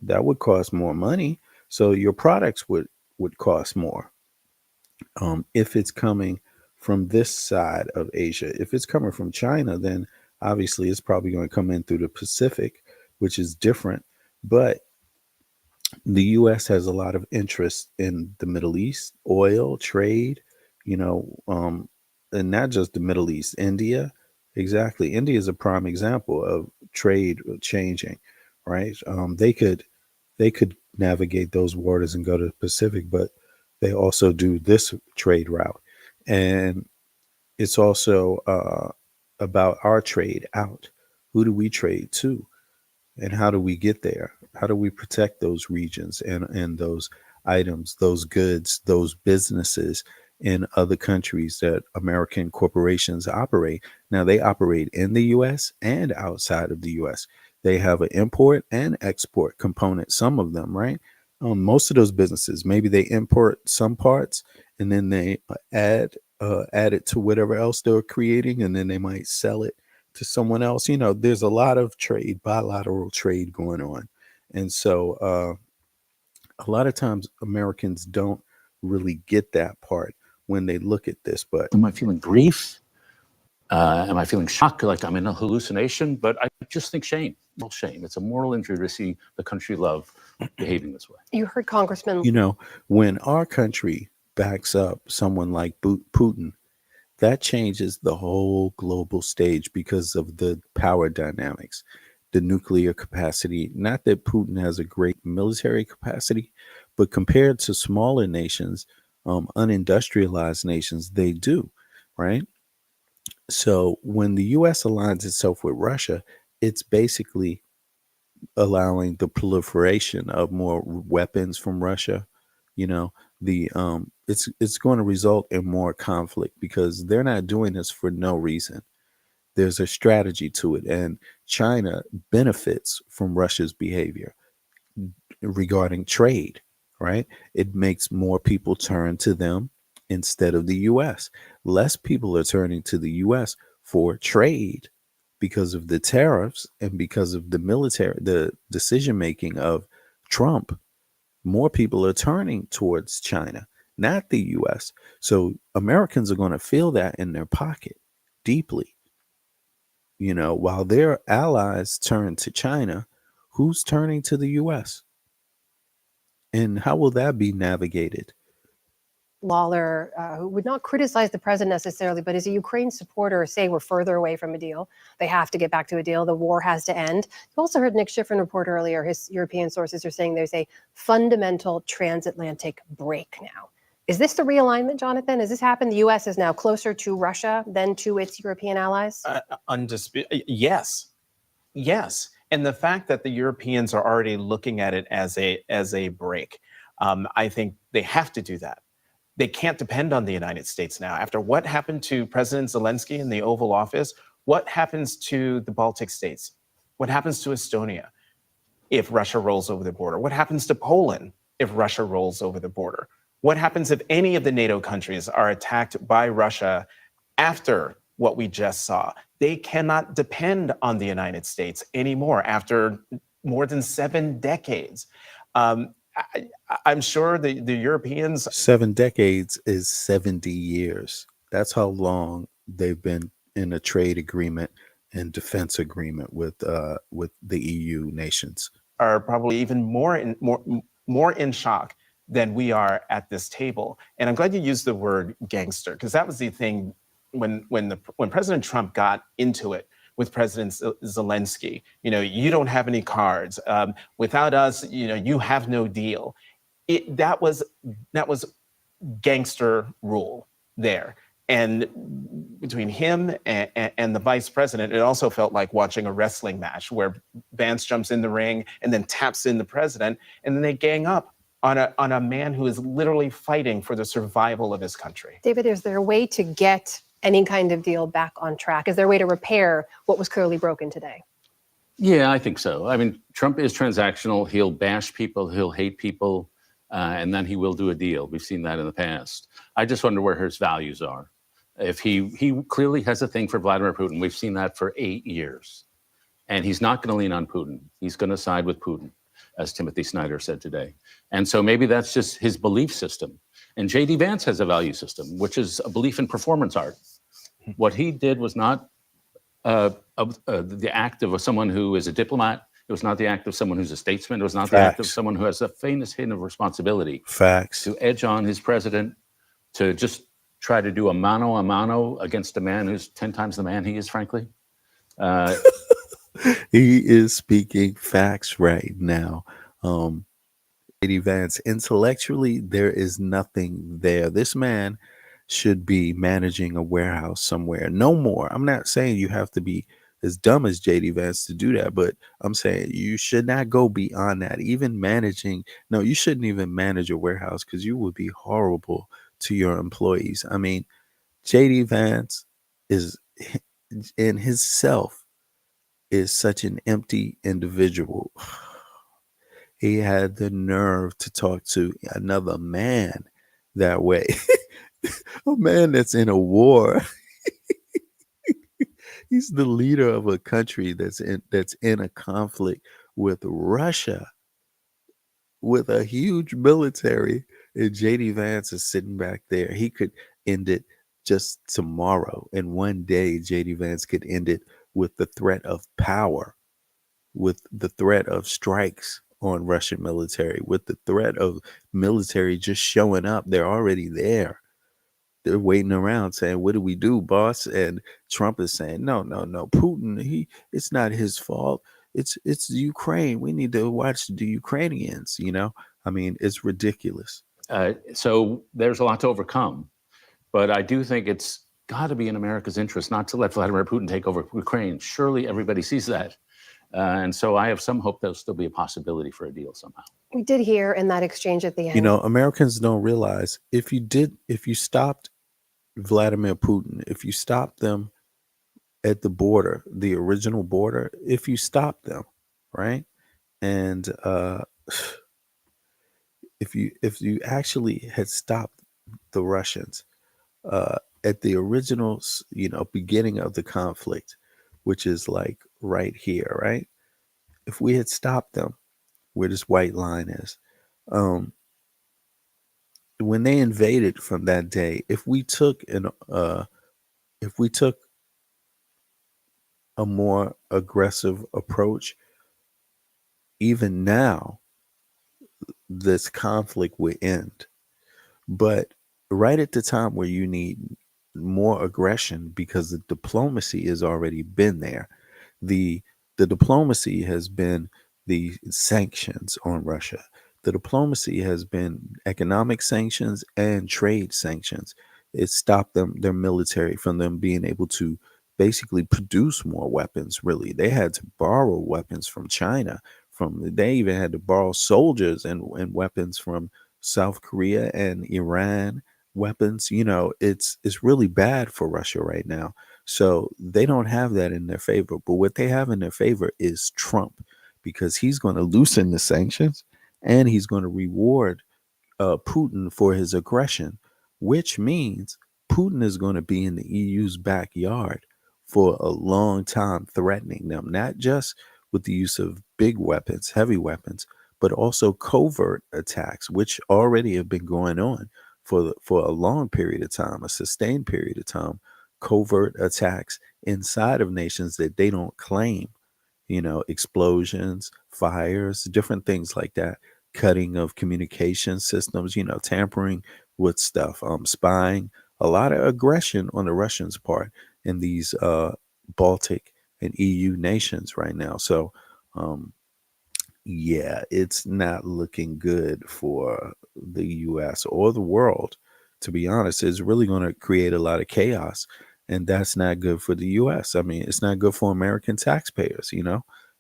That would cost more money. So your products would cost more. If it's coming from this side of Asia. If it's coming from China, then obviously it's probably going to come in through the Pacific, which is different. But the US has a lot of interest in the Middle East, oil, trade, and not just the Middle East, India. Exactly. India is a prime example of trade changing, right? They could navigate those waters and go to the Pacific, but they also do this trade route. And it's also about our trade out. Who do we trade to? And how do we get there? How do we protect those regions and those items, those goods, those businesses in other countries that American corporations operate? Now, they operate in the US and outside of the US. They have an import and export component, some of them, right? Most of those businesses, maybe they import some parts and then they add it to whatever else they're creating, and then they might sell it to someone else. There's a lot of trade, bilateral trade going on. And so a lot of times Americans don't really get that part when they look at this. But am I feeling grief? Am I feeling shock? Like I'm in a hallucination? But I just think shame. Well, shame. It's a moral injury to see the country you love behaving this way. You heard Congressman. When our country backs up someone like Putin, that changes the whole global stage because of the power dynamics, the nuclear capacity. Not that Putin has a great military capacity, but compared to smaller nations, unindustrialized nations, they do, right? So when the US aligns itself with Russia, it's basically allowing the proliferation of more weapons from Russia. It's going to result in more conflict because they're not doing this for no reason. There's a strategy to it, and China benefits from Russia's behavior regarding trade, right? It makes more people turn to them instead of the US. Less people are turning to the US for trade because of the tariffs and because of the decision making of Trump. More people are turning towards China, not the US. So Americans are going to feel that in their pocket deeply. while their allies turn to China, who's turning to the US? And how will that be navigated? Lawler, who would not criticize the president necessarily, but is a Ukraine supporter, say we're further away from a deal. They have to get back to a deal. The war has to end. You also heard Nick Schifrin report earlier. His European sources are saying there's a fundamental transatlantic break now. Is this the realignment, Jonathan? Has this happened? The U.S. is now closer to Russia than to its European allies? Yes. Yes. And the fact that the Europeans are already looking at it as a break, I think they have to do that. They can't depend on the United States now. After what happened to President Zelensky in the Oval Office, what happens to the Baltic states? What happens to Estonia if Russia rolls over the border? What happens to Poland if Russia rolls over the border? What happens if any of the NATO countries are attacked by Russia after what we just saw? They cannot depend on the United States anymore after more than 7 decades. I'm sure the Europeans. 7 decades is 70 years. That's how long they've been in a trade agreement and defense agreement with the EU nations. Are probably even more in shock than we are at this table. And I'm glad you used the word gangster, because that was the thing when President Trump got into it with President Zelensky. You don't have any cards. Without us, you have no deal. That was gangster rule there. And between him and the vice president, it also felt like watching a wrestling match where Vance jumps in the ring and then taps in the president, and then they gang up on a man who is literally fighting for the survival of his country. David, is there a way to get any kind of deal back on track? Is there a way to repair what was clearly broken today? Yeah, I think so. I mean, Trump is transactional. He'll bash people. He'll hate people. And then he will do a deal. We've seen that in the past. I just wonder where his values are. If he clearly has a thing for Vladimir Putin. We've seen that for 8 years. And he's not going to lean on Putin. He's going to side with Putin, as Timothy Snyder said today. And so maybe that's just his belief system. And J.D. Vance has a value system, which is a belief in performance art. What he did was not the act of someone who is a diplomat. It was not the act of someone who's a statesman. It was not the act of someone who has a faintest hint of responsibility. Facts. To edge on his president, to just try to do a mano against a man who's 10 times the man he is, frankly. He is speaking facts right now. J.D. Vance, intellectually, there is nothing there. This man should be managing a warehouse somewhere. No more. I'm not saying you have to be as dumb as J.D. Vance to do that, but I'm saying you should not go beyond that. Even managing, no, you shouldn't even manage a warehouse, because you would be horrible to your employees. I mean, J.D. Vance is in himself is such an empty individual. He had the nerve to talk to another man that way. A man that's in a war. He's the leader of a country that's in a conflict with Russia, with a huge military, and J.D. Vance is sitting back there. He could end it just tomorrow. In one day, J.D. Vance could end it with the threat of power, with the threat of strikes on Russian military, with the threat of military just showing up. They're already there. They're waiting around saying, "What do we do, boss?" And Trump is saying, no. Putin, it's not his fault. It's Ukraine. We need to watch the Ukrainians, I mean, it's ridiculous. So there's a lot to overcome. But I do think it's got to be in America's interest not to let Vladimir Putin take over Ukraine. Surely everybody sees that. And so I have some hope there'll still be a possibility for a deal somehow. We did hear in that exchange at the end. Americans don't realize if you stopped Vladimir Putin, if you stopped them at the border, the original border, if you stopped them, right? And if you actually had stopped the Russians at the original, beginning of the conflict, which is like right here, right? If we had stopped them where this white line is, when they invaded from that day, if we took a more aggressive approach, even now, this conflict would end. But right at the time where you need more aggression because the diplomacy has already been there. The the diplomacy has been the sanctions on Russia. The diplomacy has been economic sanctions and trade sanctions. It stopped their military from them being able to basically produce more weapons, really. They had to borrow weapons from China, they even had to borrow soldiers and weapons from South Korea and Iran weapons. It's really bad for Russia right now. So they don't have that in their favor. But what they have in their favor is Trump, because he's going to loosen the sanctions and he's going to reward Putin for his aggression, which means Putin is going to be in the EU's backyard for a long time, threatening them, not just with the use of big weapons, heavy weapons, but also covert attacks, which already have been going on for a long period of time, a sustained period of time. Covert attacks inside of nations that they don't claim, explosions, fires, different things like that, cutting of communication systems, tampering with stuff, spying, a lot of aggression on the Russians' part in these Baltic and EU nations right now. So, yeah, it's not looking good for the US or the world. To be honest, it's really going to create a lot of chaos. And that's not good for the US. I mean, it's not good for American taxpayers.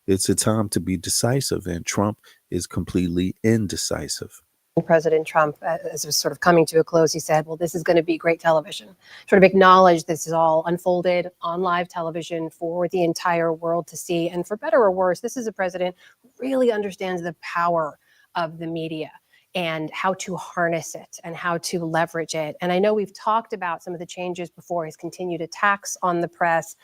It's a time to be decisive, and Trump is completely indecisive. President Trump, as it was sort of coming to a close, he said, well, this is going to be great television. Sort of acknowledged this is all unfolded on live television for the entire world to see. And for better or worse, this is a president who really understands the power of the media and how to harness it and how to leverage it. And I know we've talked about some of the changes before, his continued attacks on the press,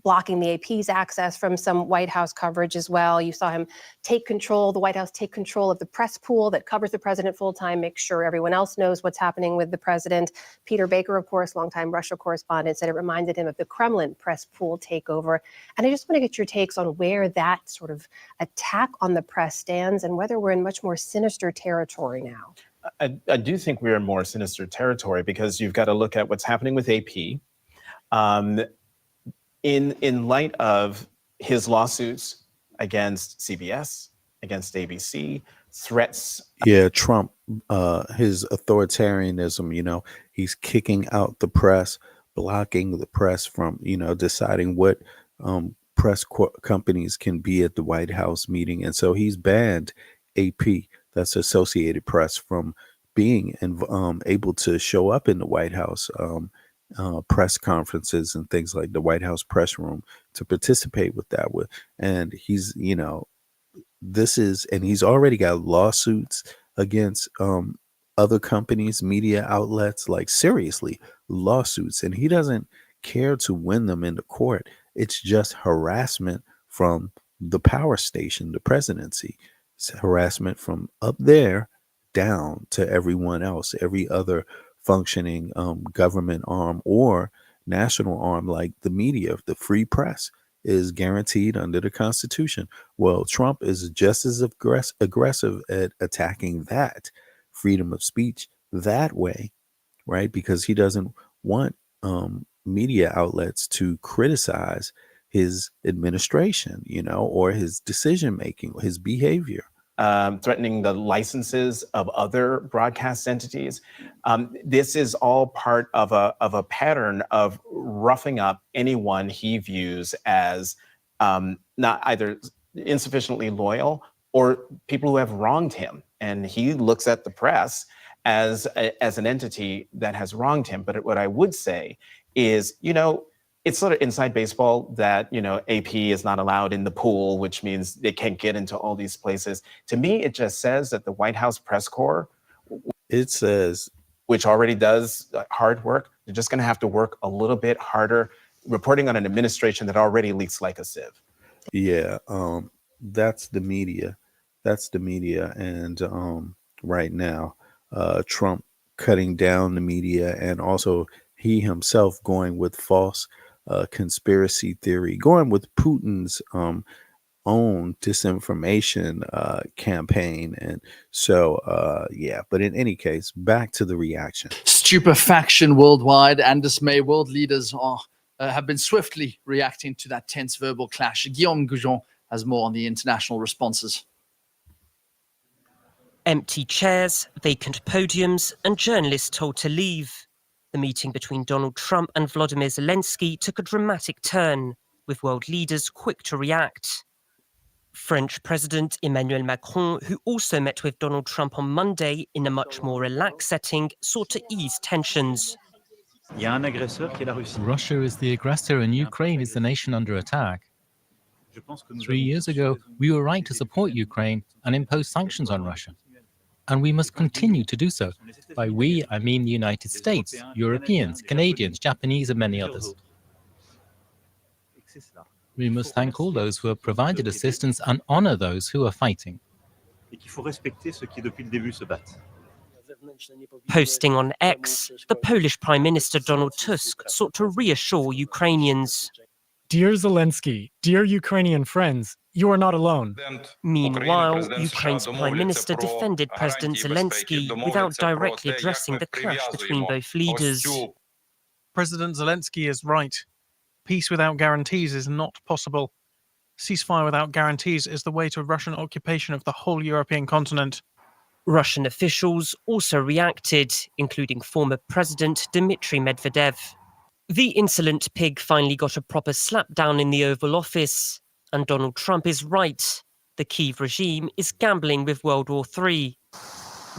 blocking the AP's access from some White House coverage as well. You saw him the White House take control of the press pool that covers the president full time, make sure everyone else knows what's happening with the president. Peter Baker, of course, longtime Russia correspondent, said it reminded him of the Kremlin press pool takeover. And I just want to get your takes on where that sort of attack on the press stands and whether we're in much more sinister territory now. I do think we're in more sinister territory because you've got to look at what's happening with AP. In light of his lawsuits against CBS, against ABC, threats. Yeah, Trump, his authoritarianism, he's kicking out the press, blocking the press from, deciding what companies can be at the White House meeting. And so he's banned AP, that's Associated Press, from being able to show up in the White House press conferences and things like the White House press room to participate with that. And he's, and he's already got lawsuits against other companies, media outlets, like seriously lawsuits, and he doesn't care to win them in the court. It's just harassment from the power station, the presidency. It's harassment from up there down to everyone else, every other functioning government arm or national arm, like the media, the free press is guaranteed under the Constitution. Well, Trump is just as aggressive at attacking that freedom of speech that way, right? Because he doesn't want media outlets to criticize his administration, or his decision making, his behavior. Threatening the licenses of other broadcast entities. This is all part of a pattern of roughing up anyone he views as not either insufficiently loyal or people who have wronged him. And he looks at the press as an entity that has wronged him. But what I would say is, it's sort of inside baseball that, AP is not allowed in the pool, which means they can't get into all these places. To me, it just says that the White House press corps, which already does hard work, they're just going to have to work a little bit harder, reporting on an administration that already leaks like a sieve. Yeah, that's the media. That's the media. And right now, Trump cutting down the media, and also he himself going with false conspiracy theory, going with Putin's own disinformation campaign. And so, yeah, but in any case, back to the reaction. Stupefaction worldwide and dismay. World leaders have been swiftly reacting to that tense verbal clash. Guillaume Goujon has more on the international responses. Empty chairs, vacant podiums, and journalists told to leave. The meeting between Donald Trump and Volodymyr Zelensky took a dramatic turn, with world leaders quick to react. French President Emmanuel Macron, who also met with Donald Trump on Monday in a much more relaxed setting, sought to ease tensions. Russia is the aggressor and Ukraine is the nation under attack. 3 years ago, we were right to support Ukraine and impose sanctions on Russia. And we must continue to do so. By we, I mean the United States, Europeans, Canadians, Japanese, and many others. We must thank all those who have provided assistance and honor those who are fighting. Posting on X, the Polish Prime Minister Donald Tusk sought to reassure Ukrainians. Dear Zelensky, dear Ukrainian friends, you are not alone. Meanwhile, Ukraine's Prime Minister defended President Zelensky without directly addressing the clash between both leaders. President Zelensky is right. Peace without guarantees is not possible. Ceasefire without guarantees is the way to Russian occupation of the whole European continent. Russian officials also reacted, including former President Dmitry Medvedev. The insolent pig finally got a proper slapdown in the Oval Office, and Donald Trump is right. The Kyiv regime is gambling with World War III.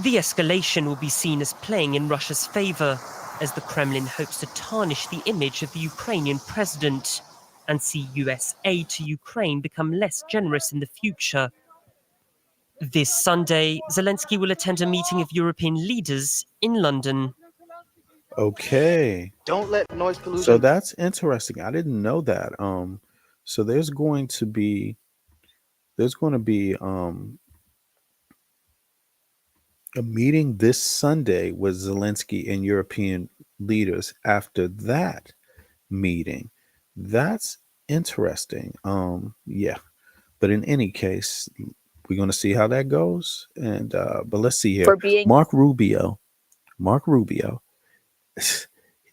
The escalation will be seen as playing in Russia's favor, as the Kremlin hopes to tarnish the image of the Ukrainian president and see US aid to Ukraine become less generous in the future. This Sunday, Zelensky will attend a meeting of European leaders in London. Okay. Don't let noise pollution. So that's interesting. I didn't know that. So there's going to be a meeting this Sunday with Zelensky and European leaders after that meeting. That's interesting. Yeah. But in any case, we're going to see how that goes. And but let's see here. Mark Rubio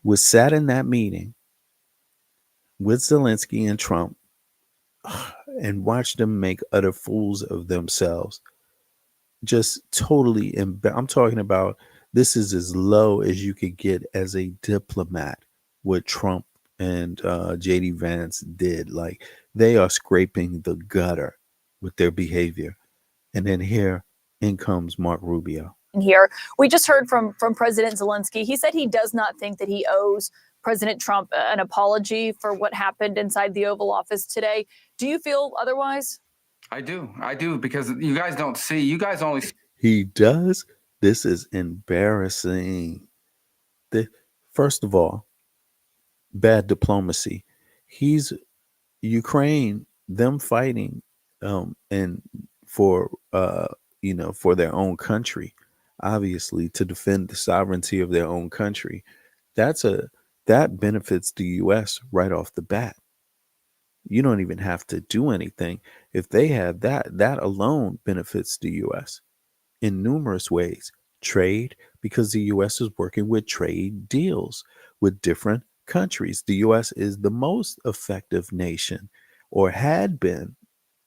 was sat in that meeting with Zelensky and Trump and watched them make utter fools of themselves. Just totally, I'm talking about, this is as low as you could get as a diplomat, what Trump and J.D. Vance did. Like, they are scraping the gutter with their behavior. And then in comes Mark Rubio. Here, we just heard from President Zelensky. He said he does not think that he owes President Trump an apology for what happened inside the Oval Office today. Do you feel otherwise? I do, because you guys don't see. You guys only. He does. This is embarrassing. First of all, bad diplomacy. He's Ukraine, them fighting, and for for their own country, obviously, to defend the sovereignty of their own country. That benefits the U.S. right off the bat. You don't even have to do anything. If they have that alone benefits the U.S. in numerous ways. Trade, because the U.S. is working with trade deals with different countries. The U.S. is the most effective nation, or had been.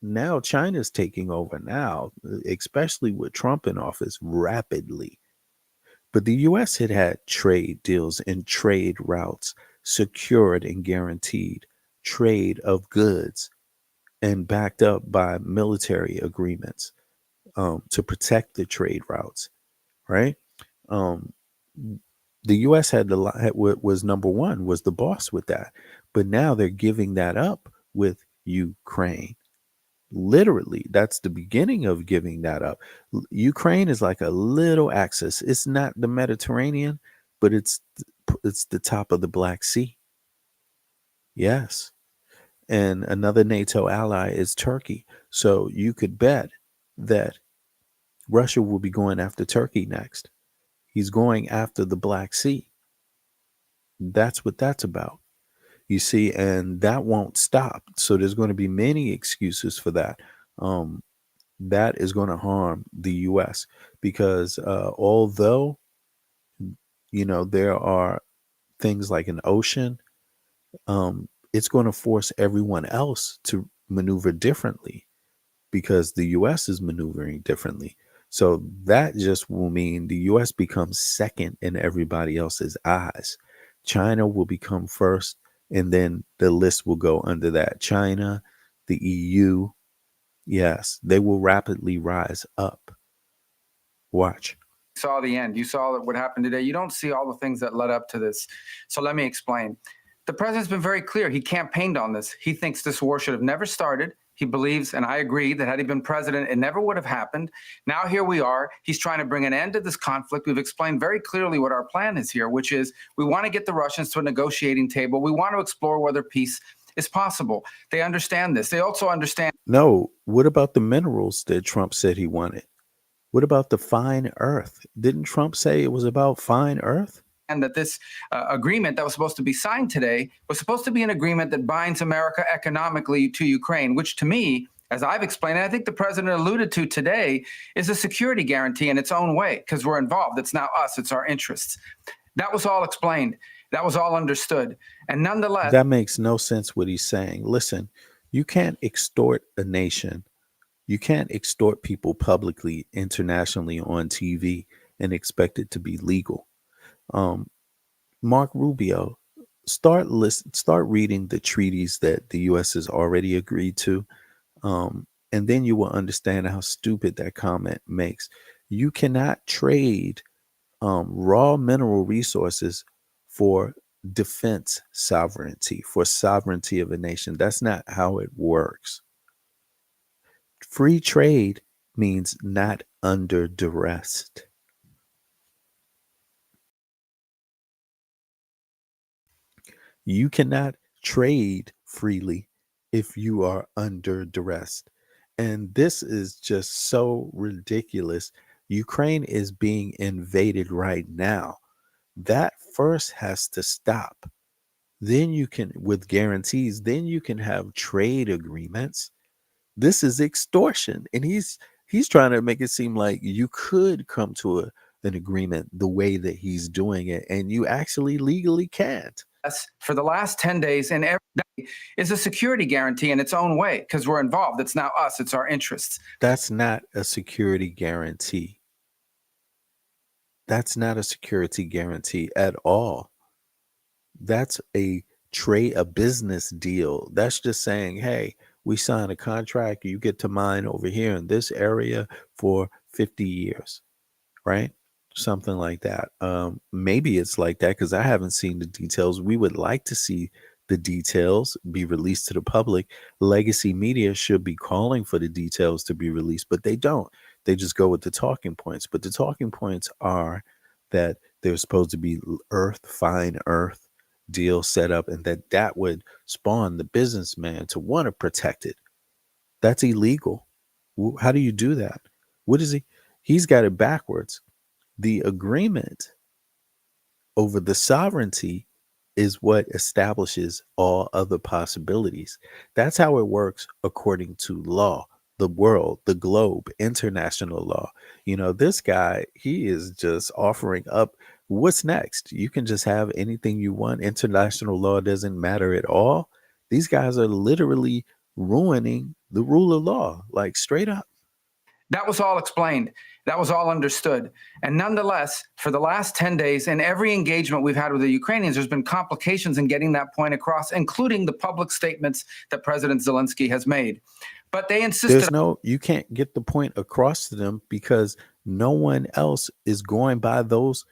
Now China's taking over now, especially with Trump in office, rapidly. But the U.S. had trade deals and trade routes secured and guaranteed, trade of goods, and backed up by military agreements to protect the trade routes, right? The U.S. was number one, was the boss with that. But now they're giving that up with Ukraine. Literally, that's the beginning of giving that up. Ukraine is like a little axis. It's not the Mediterranean, but it's the top of the Black Sea. Yes. And another NATO ally is Turkey. So you could bet that Russia will be going after Turkey next. He's going after the Black Sea. That's what that's about. You see, and that won't stop. So there's going to be many excuses for that. That is going to harm the U.S. because although, there are things like an ocean, it's going to force everyone else to maneuver differently because the U.S. is maneuvering differently. So that just will mean the U.S. becomes second in everybody else's eyes. China will become first, and then the list will go under that. China, the EU, yes, they will rapidly rise up. Watch. Saw the end. You saw what happened today. You don't see all the things that led up to this. So let me explain. The president's been very clear. He campaigned on this. He thinks this war should have never started. He believes, and I agree, that had he been president, it never would have happened. Now here we are. He's trying to bring an end to this conflict. We've explained very clearly what our plan is here, which is we want to get the Russians to a negotiating table. We want to explore whether peace is possible. They understand this. They also understand. No, what about the minerals that Trump said he wanted? What about the fine earth? Didn't Trump say it was about fine earth? And that this agreement that was supposed to be signed today was supposed to be an agreement that binds America economically to Ukraine, which to me, as I've explained, and I think the president alluded to today, is a security guarantee in its own way, because we're involved. It's now us. It's our interests. That was all explained. That was all understood. And nonetheless, That makes no sense what he's saying. Listen, you can't extort a nation. You can't extort people publicly, internationally on TV and expect it to be legal. Mark Rubio, start reading the treaties that the U.S. has already agreed to, and then you will understand how stupid that comment makes. You cannot trade raw mineral resources for defense sovereignty, for sovereignty of a nation. That's not how it works. Free trade means not under duress. You cannot trade freely if you are under duress. And this is just so ridiculous. Ukraine is being invaded right now. That first has to stop. Then you can, with guarantees, then you can have trade agreements. This is extortion. And he's trying to make it seem like you could come to an agreement the way that he's doing it, and you actually legally can't. for the last 10 days and every day is a security guarantee in its own way, because we're involved. It's now us. It's our interests. That's not a security guarantee. That's not a security guarantee at all. That's a business deal. That's just saying, hey, we sign a contract. You get to mine over here in this area for 50 years, right? Something like that. Maybe it's like that because I haven't seen the details. We would like to see the details be released to the public. Legacy media should be calling for the details to be released, but they don't. They just go with the talking points. But the talking points are that there's supposed to be fine earth deal set up, and that would spawn the businessman to want to protect it. That's illegal. How do you do that? What is he? He's got it backwards. The agreement over the sovereignty is what establishes all other possibilities. That's how it works according to law, the world, the globe, international law. This guy, he is just offering up what's next. You can just have anything you want. International law doesn't matter at all. These guys are literally ruining the rule of law, like straight up. That was all explained. That was all understood. And nonetheless, for the last 10 days, in every engagement we've had with the Ukrainians, there's been complications in getting that point across, including the public statements that President Zelensky has made. But they insisted. You can't get the point across to them because no one else is going by those.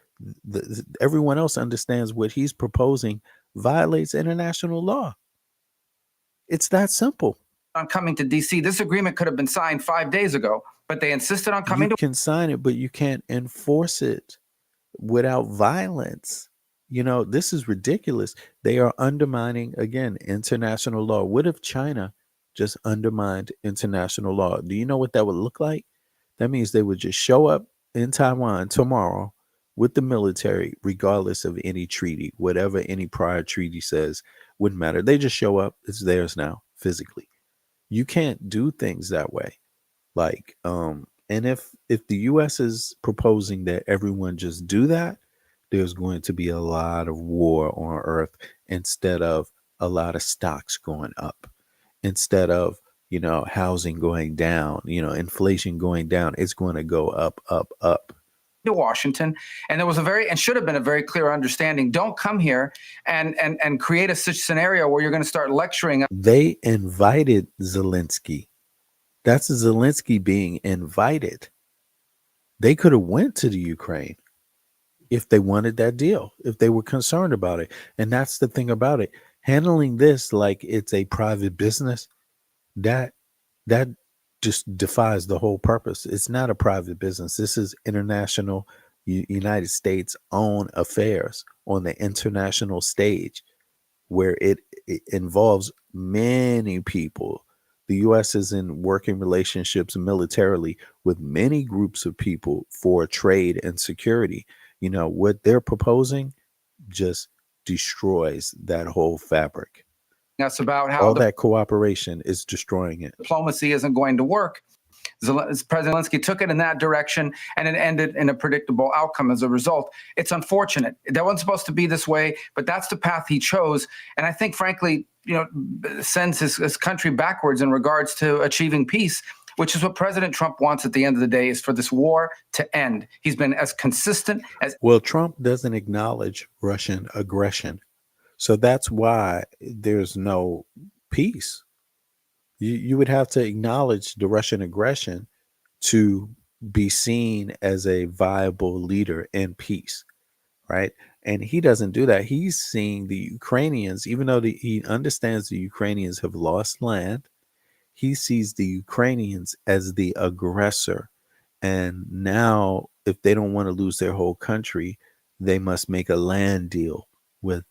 Everyone else understands what he's proposing violates international law. It's that simple. On coming to D.C. This agreement could have been signed 5 days ago, but they insisted on coming. You can sign it, but you can't enforce it without violence. This is ridiculous. They are undermining, again, international law. What if China just undermined international law? Do you know what that would look like? That means they would just show up in Taiwan tomorrow with the military, regardless of any treaty, whatever any prior treaty says. wouldn't matter. They just show up. It's theirs now physically. You can't do things that way. Like, and if the US is proposing that everyone just do that, there's going to be a lot of war on earth instead of a lot of stocks going up. Instead of, housing going down, inflation going down, it's going to go up, up, up. To Washington, and there was should have been a very clear understanding. Don't come here and create a such scenario where you're going to start lecturing. They invited Zelensky. That's Zelensky being invited. They could have went to the Ukraine if they wanted that deal, if they were concerned about it. And that's the thing about it. Handling this like it's a private business, that just defies the whole purpose. It's not a private business. This is international, United States own affairs on the international stage, where it involves many people. The U.S. is in working relationships militarily with many groups of people for trade and security. What they're proposing just destroys that whole fabric. Us about how all that cooperation is destroying it. Diplomacy isn't going to work. President Zelensky took it in that direction, and it ended in a predictable outcome as a result. It's unfortunate. That wasn't supposed to be this way, but that's the path he chose. And I think, frankly, sends his country backwards in regards to achieving peace, which is what President Trump wants at the end of the day, is for this war to end. He's been as consistent as... Well, Trump doesn't acknowledge Russian aggression. So that's why there's no peace. You would have to acknowledge the Russian aggression to be seen as a viable leader in peace, right? And he doesn't do that. He's seeing the Ukrainians, even though he understands the Ukrainians have lost land, he sees the Ukrainians as the aggressor. And now, if they don't want to lose their whole country, they must make a land deal with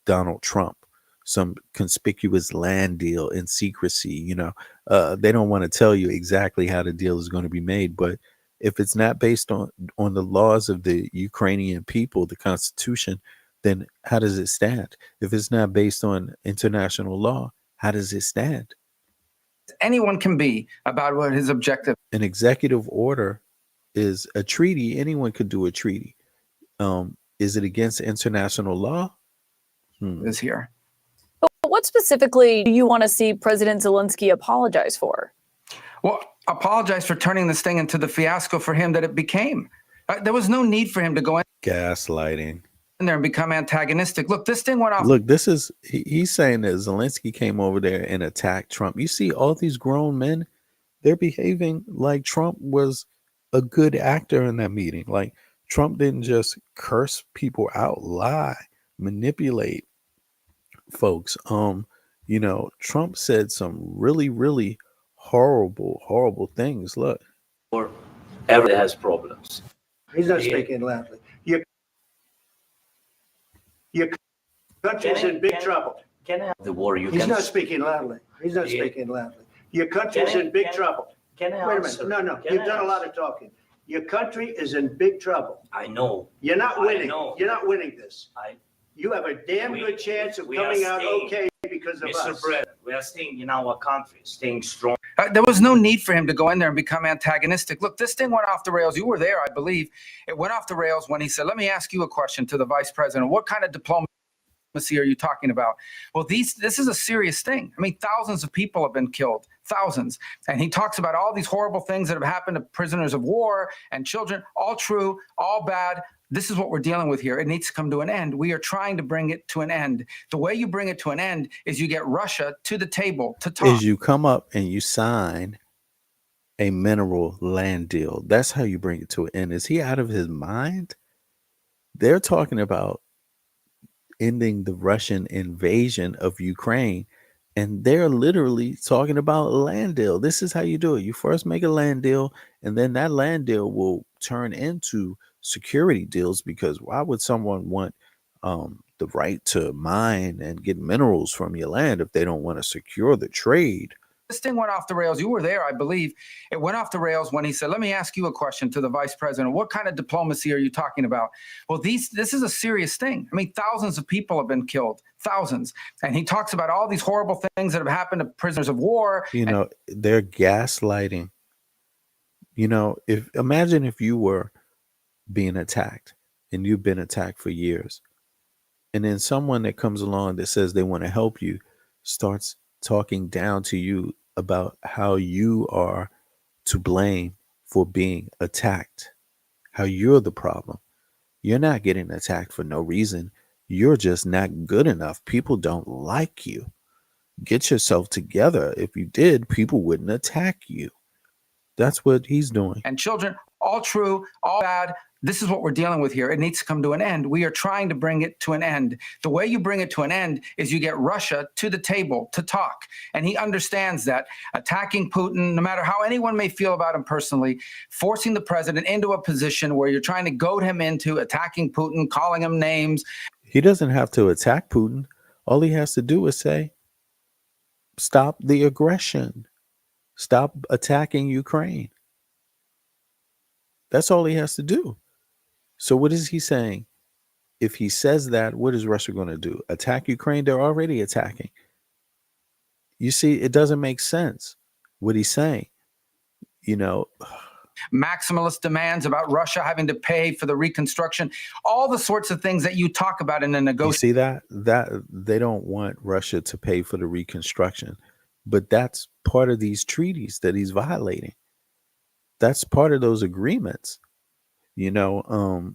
Donald Trump, some conspicuous land deal in secrecy. They don't want to tell you exactly how the deal is going to be made, but if it's not based on the laws of the Ukrainian people, the Constitution, then how does it stand? If it's not based on international law, how does it stand? Anyone can be about what his objective. An executive order is a treaty. Anyone could do a treaty. Is it against international law? Is here. But what specifically do you want to see President Zelensky apologize for? Well, apologize for turning this thing into the fiasco for him that it became. There was no need for him to go in Gaslighting. there and become antagonistic. Look, this thing went off. Look, he's saying that Zelensky came over there and attacked Trump. You see all these grown men, they're behaving like Trump was a good actor in that meeting. Like, Trump didn't just curse people out, lie, manipulate folks. Trump said some really, really horrible things. Look. Or everybody has problems. He's not speaking loudly. Your country's in big trouble. Can I have the war? He's not speaking loudly. He's not speaking loudly. Your country's in big trouble. Can I Wait a answer? minute. No. You've done a lot of talking. Your country is in big trouble. I know. You're not winning. know. You're not winning this. You have a damn good chance of coming out okay because of Mr. us. President, we are staying in our country, staying strong. There was no need for him to go in there and become antagonistic. Look, this thing went off the rails. You were there, I believe. It went off the rails when he said, let me ask you a question to the vice president. What kind of diplomacy are you talking about? Well, this is a serious thing. I mean, thousands of people have been killed, thousands. And he talks about all these horrible things that have happened to prisoners of war and children, all true, all bad. This is what we're dealing with here. It needs to come to an end. We are trying to bring it to an end. The way you bring it to an end is you get Russia to the table to talk. Is you come up and you sign a mineral land deal. That's how you bring it to an end. Is he out of his mind? They're talking about ending the Russian invasion of Ukraine, and they're literally talking about a land deal. This is how you do it. You first make a land deal, and then that land deal will turn into security deals, because why would someone want the right to mine and get minerals from your land if they don't want to secure the trade This thing went off the rails. You were there, I believe. It went off the rails when he said, let me ask you a question to the vice president. What kind of diplomacy are you talking about? Well, this is a serious thing. I mean, thousands of people have been killed, thousands. And he talks about all these horrible things that have happened to prisoners of war. You know, they're gaslighting. You know, imagine if you were being attacked and you've been attacked for years. And then someone that comes along that says they want to help you starts talking down to you about how you are to blame for being attacked, how you're the problem. You're not getting attacked for no reason. You're just not good enough. People don't like you. Get yourself together. If you did, people wouldn't attack you. That's what he's doing. And children, all true, all bad. This is what we're dealing with here. It needs to come to an end. We are trying to bring it to an end. The way you bring it to an end is you get Russia to the table to talk. And he understands that attacking Putin, no matter how anyone may feel about him personally, forcing the president into a position where you're trying to goad him into attacking Putin, calling him names. He doesn't have to attack Putin. All he has to do is say, stop the aggression. Stop attacking Ukraine. That's all he has to do. So what is he saying? If he says that, what is Russia going to do? Attack Ukraine? They're already attacking. You see, it doesn't make sense what he's saying. You know, Maximalist demands about Russia having to pay for the reconstruction, all the sorts of things that you talk about in a negotiation. You see that they don't want Russia to pay for the reconstruction, but that's part of these treaties that he's violating. That's part of those agreements. You know,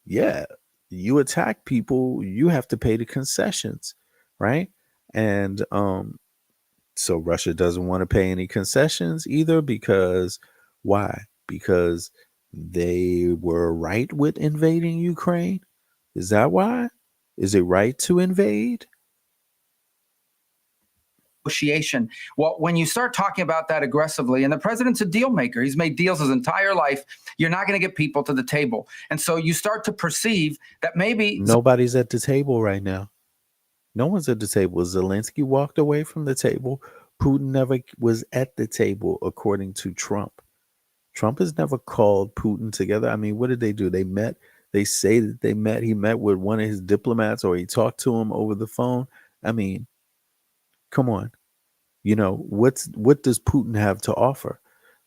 yeah, you attack people, you have to pay the concessions, right? And so Russia doesn't want to pay any concessions either, because why? Because they were right with invading Ukraine? Is that why? Is it right to invade? Negotiation. Well, when you start talking about that aggressively, and the president's a deal maker, he's made deals his entire life, you're not going to get people to the table. And so you start to perceive that maybe nobody's at the table right now. No one's at the table. Zelensky walked away from the table. Putin never was at the table, according to Trump. Trump has never called Putin together. I mean, what did they do? They met. They say that they met. He met with one of his diplomats, or he talked to him over the phone. I mean, come on. You know, what does Putin have to offer?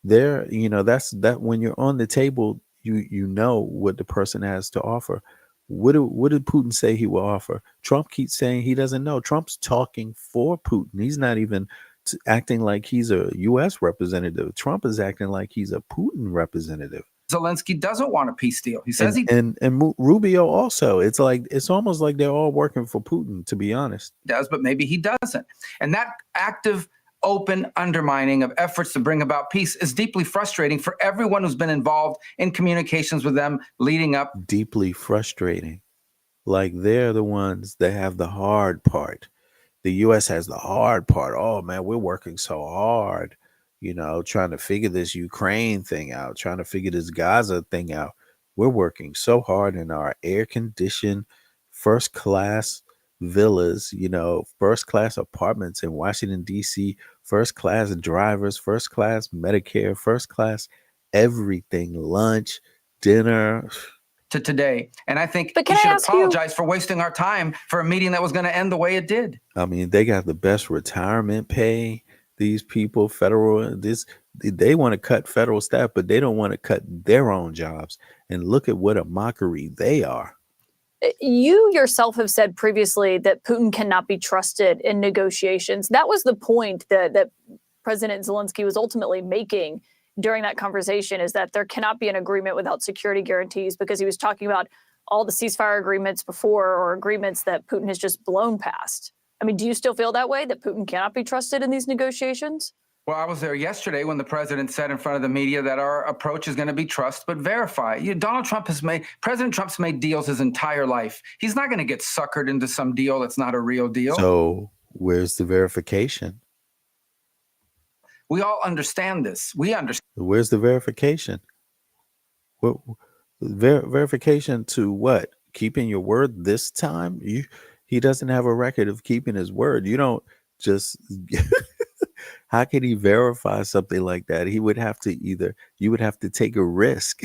There, you know, that's when you're on the table, you know what the person has to offer. What did Putin say he will offer? Trump keeps saying he doesn't know. Trump's talking for Putin. He's not even acting like he's a U.S. representative. Trump is acting like he's a Putin representative. Zelensky doesn't want a peace deal. He says and Rubio also. It's like, it's almost like they're all working for Putin, to be honest. Does, but maybe he doesn't. And that active, open undermining of efforts to bring about peace is deeply frustrating for everyone who's been involved in communications with them leading up. Deeply frustrating. Like they're the ones that have the hard part. The U.S. has the hard part. Oh, man, we're working so hard, you know, trying to figure this Ukraine thing out, trying to figure this Gaza thing out. We're working so hard in our air-conditioned, first-class villas, you know, first-class apartments in Washington, D.C., first-class drivers, first-class Medicare, first-class everything, lunch, dinner. To today. And I think he should apologize for wasting our time for a meeting that was going to end the way it did. I mean, they got the best retirement pay. These people, they want to cut federal staff, but they don't want to cut their own jobs. And look at what a mockery they are. You yourself have said previously that Putin cannot be trusted in negotiations. That was the point that President Zelensky was ultimately making during that conversation, is that there cannot be an agreement without security guarantees, because he was talking about all the ceasefire agreements before, or agreements that Putin has just blown past. I mean, do you still feel that way, that Putin cannot be trusted in these negotiations? Well, I was there yesterday when the president said in front of the media that our approach is going to be trust but verify. President Trump's made deals his entire life. He's not going to get suckered into some deal that's not a real deal. So where's the verification? We all understand this. We understand. Where's the verification? What verification to what? Keeping your word this time? He doesn't have a record of keeping his word. You don't just How could he verify something like that? He would have to you would have to take a risk.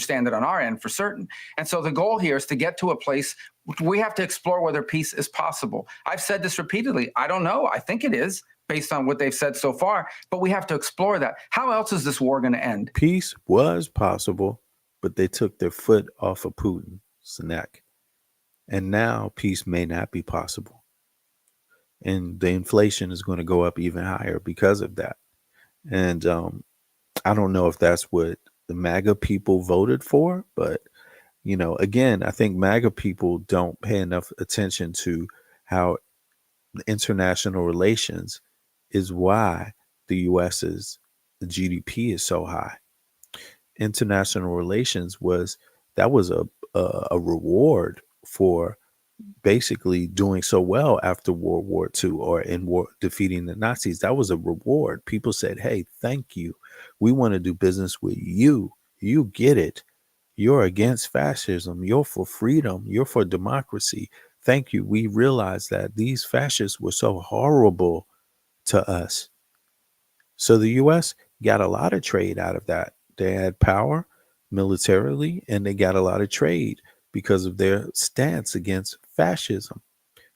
Stand it on our end for certain. And so the goal here is to get to a place we have to explore whether peace is possible. I've said this repeatedly. I don't know. I think it is based on what they've said so far, but we have to explore that. How else is this war going to end? Peace was possible, but they took their foot off of Putin's neck. And now peace may not be possible. And the inflation is going to go up even higher because of that. And I don't know if that's what the MAGA people voted for, but again, I think MAGA people don't pay enough attention to how international relations is why the US's GDP is so high. International relations was a reward for basically doing so well after World War II or in war defeating the Nazis. That was a reward. People said, hey, thank you. We want to do business with you. You get it. You're against fascism. You're for freedom. You're for democracy. Thank you. We realized that these fascists were so horrible to us. So the U.S. got a lot of trade out of that. They had power militarily, and they got a lot of trade because of their stance against fascism,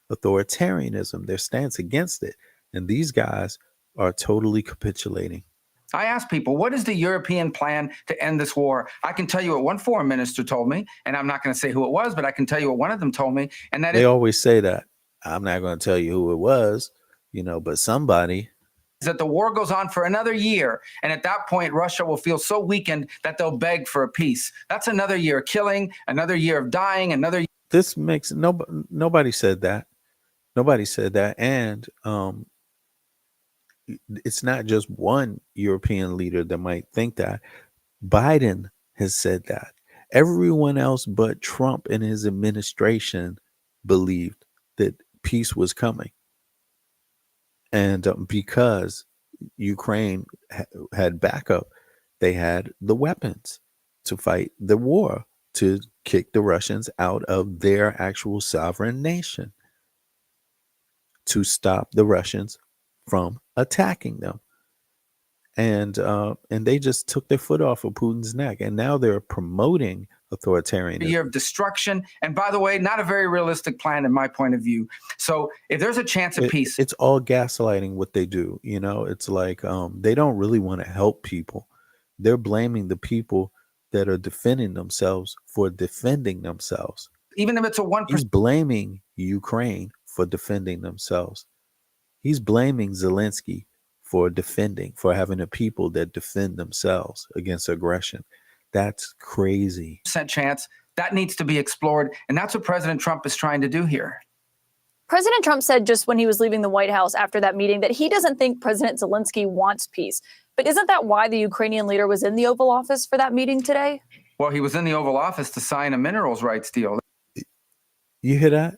authoritarianism, their stance against it. And these guys are totally capitulating. I asked people, what is the European plan to end this war? I can tell you what one foreign minister told me, and I'm not going to say who it was, but I can tell you what one of them told me. And that they always say that. I'm not going to tell you who it was, but somebody. Is that the war goes on for another year. And at that point, Russia will feel so weakened that they'll beg for a peace. That's another year of killing, another year of dying, another. This makes nobody said that. Nobody said that. And it's not just one European leader that might think that. Biden has said that. Everyone else but Trump and his administration believed that peace was coming. And because Ukraine had backup, they had the weapons to fight the war, to kick the Russians out of their actual sovereign nation, to stop the Russians from attacking them. And they just took their foot off of Putin's neck. And now they're promoting authoritarianism. A year of destruction. And by the way, not a very realistic plan in my point of view. So if there's a chance of peace. It's all gaslighting what they do. It's like they don't really want to help people. They're blaming the people that are defending themselves for defending themselves. Even if it's a 1%. He's blaming Ukraine for defending themselves. He's blaming Zelensky for having a people that defend themselves against aggression. That's crazy. Chance that needs to be explored. And that's what President Trump is trying to do here. President Trump said just when he was leaving the White House after that meeting that he doesn't think President Zelensky wants peace. But isn't that why the Ukrainian leader was in the Oval Office for that meeting today? Well, he was in the Oval Office to sign a minerals rights deal. You hear that?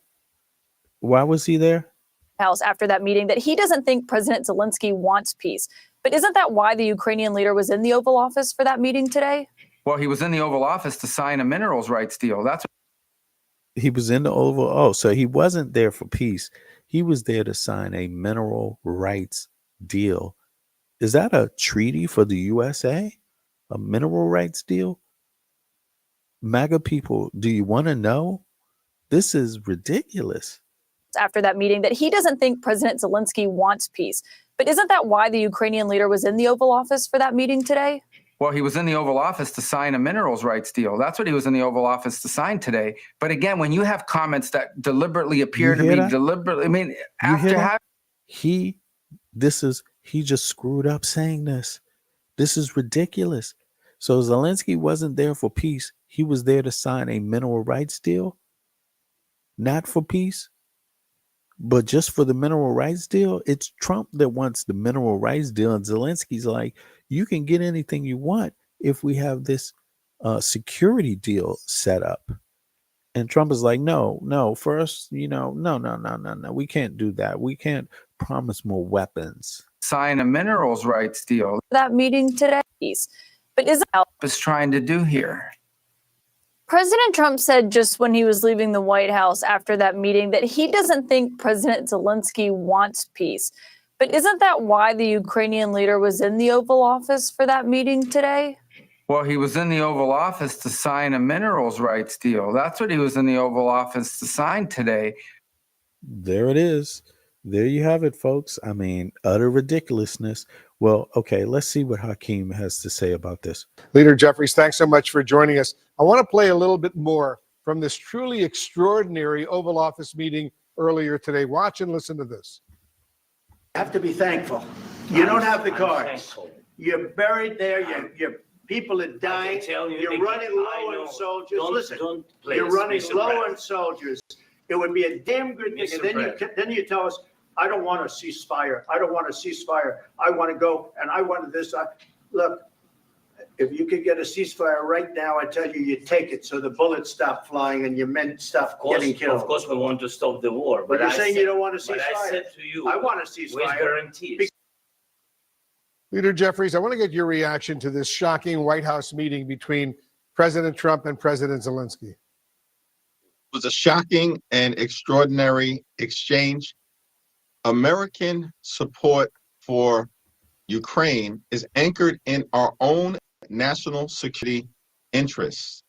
Why was he there? House after that meeting that he doesn't think President Zelensky wants peace. But isn't that why the Ukrainian leader was in the Oval Office for that meeting today? Well, he was in the Oval Office to sign a minerals rights deal. That's he was in the Oval. Oh, so he wasn't there for peace. He was there to sign a mineral rights deal. Is that a treaty for the USA? A mineral rights deal? MAGA people, do you want to know? This is ridiculous. After that meeting that he doesn't think President Zelensky wants peace. But isn't that why the Ukrainian leader was in the Oval Office for that meeting today? Well, he was in the Oval Office to sign a minerals rights deal. That's what he was in the Oval Office to sign today. But again, when you have comments that deliberately appear to be deliberately, I mean, after having he just screwed up saying this. This is ridiculous. So Zelensky wasn't there for peace. He was there to sign a mineral rights deal, not for peace, but just for the mineral rights deal. It's Trump that wants the mineral rights deal, and Zelensky's like, you can get anything you want if we have this security deal set up. And Trump is like, no, first, no, we can't do that. We can't promise more weapons. Sign a minerals rights deal. That meeting today, but is trying to do here. President Trump said just when he was leaving the White House after that meeting that he doesn't think President Zelensky wants peace. But isn't that why the Ukrainian leader was in the Oval Office for that meeting today? Well, he was in the Oval Office to sign a minerals rights deal. That's what he was in the Oval Office to sign today. There it is. There you have it, folks. I mean, utter ridiculousness. Well, okay, let's see what Hakeem has to say about this. Leader Jeffries, thanks so much for joining us. I want to play a little bit more from this truly extraordinary Oval Office meeting earlier today. Watch and listen to this. You have to be thankful. You don't have the cards. You're buried there. Your people are dying. You're running low on soldiers. Listen, you're running low on soldiers. It would be a damn good thing. And then you tell us, I don't want a ceasefire. I don't want a ceasefire. I want to go and I want this. Look, if you could get a ceasefire right now, I tell you, you take it so the bullets stop flying and your men stop getting killed. Of course, we want to stop the war. But you're saying you don't want a But ceasefire. I said to you, I want a ceasefire. with guarantees. Leader Jeffries, I want to get your reaction to this shocking White House meeting between President Trump and President Zelensky. It was a shocking and extraordinary exchange. American support for Ukraine is anchored in our own national security interests.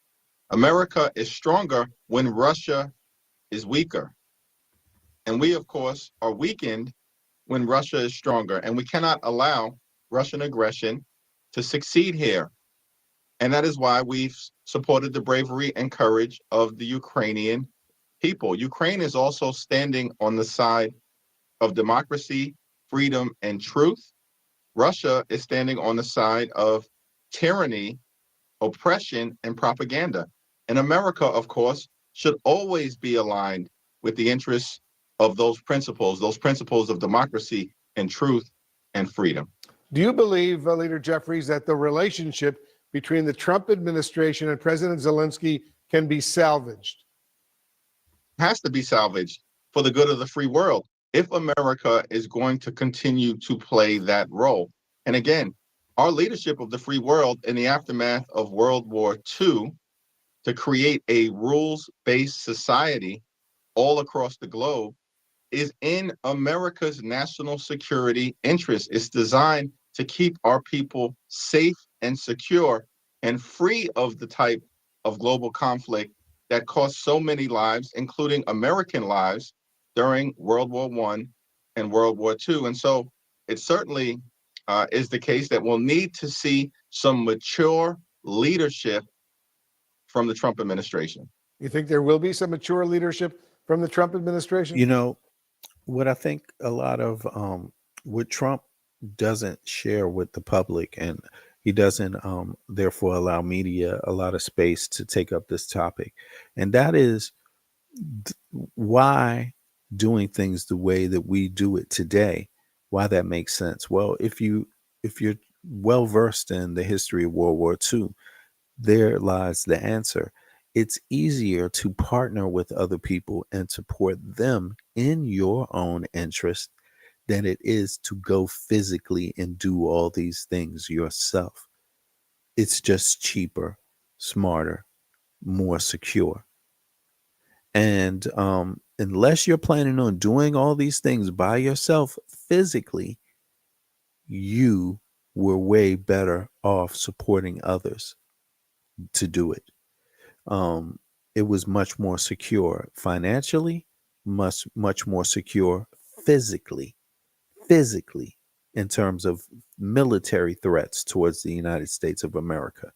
America is stronger when Russia is weaker. And we, of course, are weakened when Russia is stronger. And we cannot allow Russian aggression to succeed here. And that is why we've supported the bravery and courage of the Ukrainian people. Ukraine is also standing on the side of democracy, freedom, and truth. Russia is standing on the side of tyranny, oppression, and propaganda. And America, of course, should always be aligned with the interests of those principles of democracy and truth and freedom. Do you believe, Leader Jeffries, that the relationship between the Trump administration and President Zelensky can be salvaged? It has to be salvaged for the good of the free world if America is going to continue to play that role. And again, our leadership of the free world in the aftermath of World War II to create a rules-based society all across the globe is in America's national security interest. It's designed to keep our people safe and secure and free of the type of global conflict that cost so many lives, including American lives, during World War I and World War II. And so it certainly is the case that we'll need to see some mature leadership from the Trump administration. You think there will be some mature leadership from the Trump administration? You know, what I think a lot of what Trump doesn't share with the public, and he doesn't therefore allow media a lot of space to take up this topic, and that is why doing things the way that we do it today, why that makes sense. Well, if you're well versed in the history of World War II, there lies the answer. It's easier to partner with other people and support them in your own interest than it is to go physically and do all these things yourself. It's just cheaper, smarter, more secure. And unless you're planning on doing all these things by yourself physically, you were way better off supporting others to do it. It was much more secure financially, much more secure physically in terms of military threats towards the United States of America.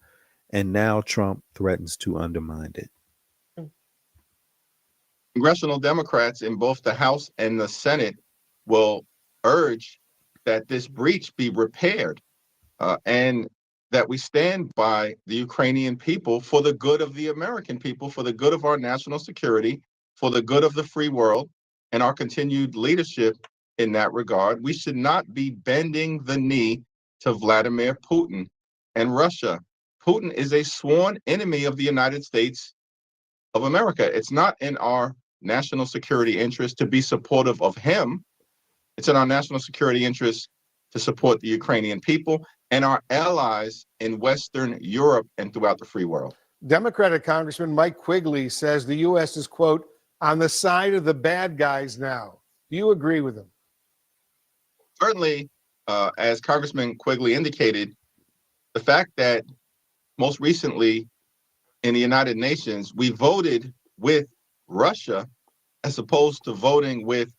And now Trump threatens to undermine it. Congressional Democrats in both the House and the Senate will urge that this breach be repaired and that we stand by the Ukrainian people for the good of the American people, for the good of our national security, for the good of the free world, and our continued leadership in that regard. We should not be bending the knee to Vladimir Putin and Russia. Putin is a sworn enemy of the United States of America. It's not in our national security interest to be supportive of him. It's in our national security interest to support the Ukrainian people and our allies in Western Europe and throughout the free world. Democratic Congressman Mike Quigley says the U.S. is, quote, on the side of the bad guys now. Do you agree with him? certainly, as Congressman Quigley indicated, the fact that most recently in the United Nations, we voted with Russia as opposed to voting with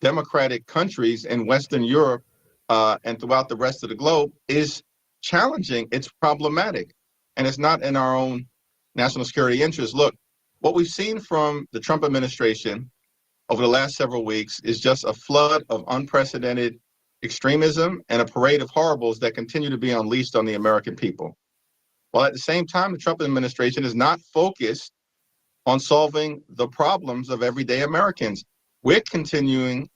democratic countries in Western Europe and throughout the rest of the globe is challenging. It's problematic, and it's not in our own national security interest. Look, what we've seen from the Trump administration over the last several weeks is just a flood of unprecedented extremism and a parade of horribles that continue to be unleashed on the American people. While at the same time, the Trump administration is not focused on solving the problems of everyday Americans. We're continuing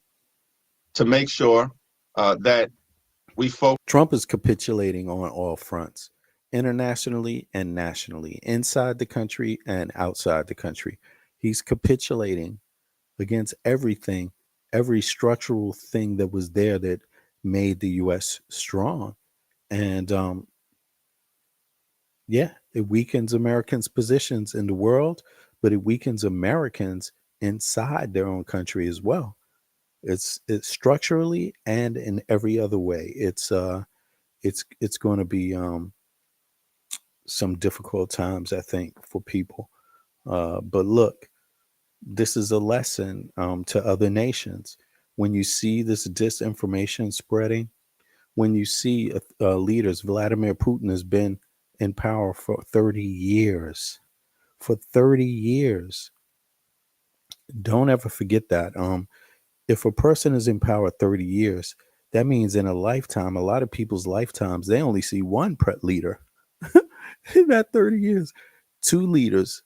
to make sure that we focus. Trump is capitulating on all fronts, internationally and nationally, inside the country and outside the country. He's capitulating against everything, every structural thing that was there that made the U.S. strong. And yeah, it weakens Americans' positions in the world, but it weakens Americans inside their own country as well. It's structurally and in every other way. It's going to be some difficult times, I think, for people. But look, this is a lesson to other nations. When you see this disinformation spreading, when you see leaders, Vladimir Putin has been in power for 30 years. For 30 years. Don't ever forget that. If a person is in power 30 years, that means in a lifetime, a lot of people's lifetimes, they only see one leader in that 30 years. Two leaders,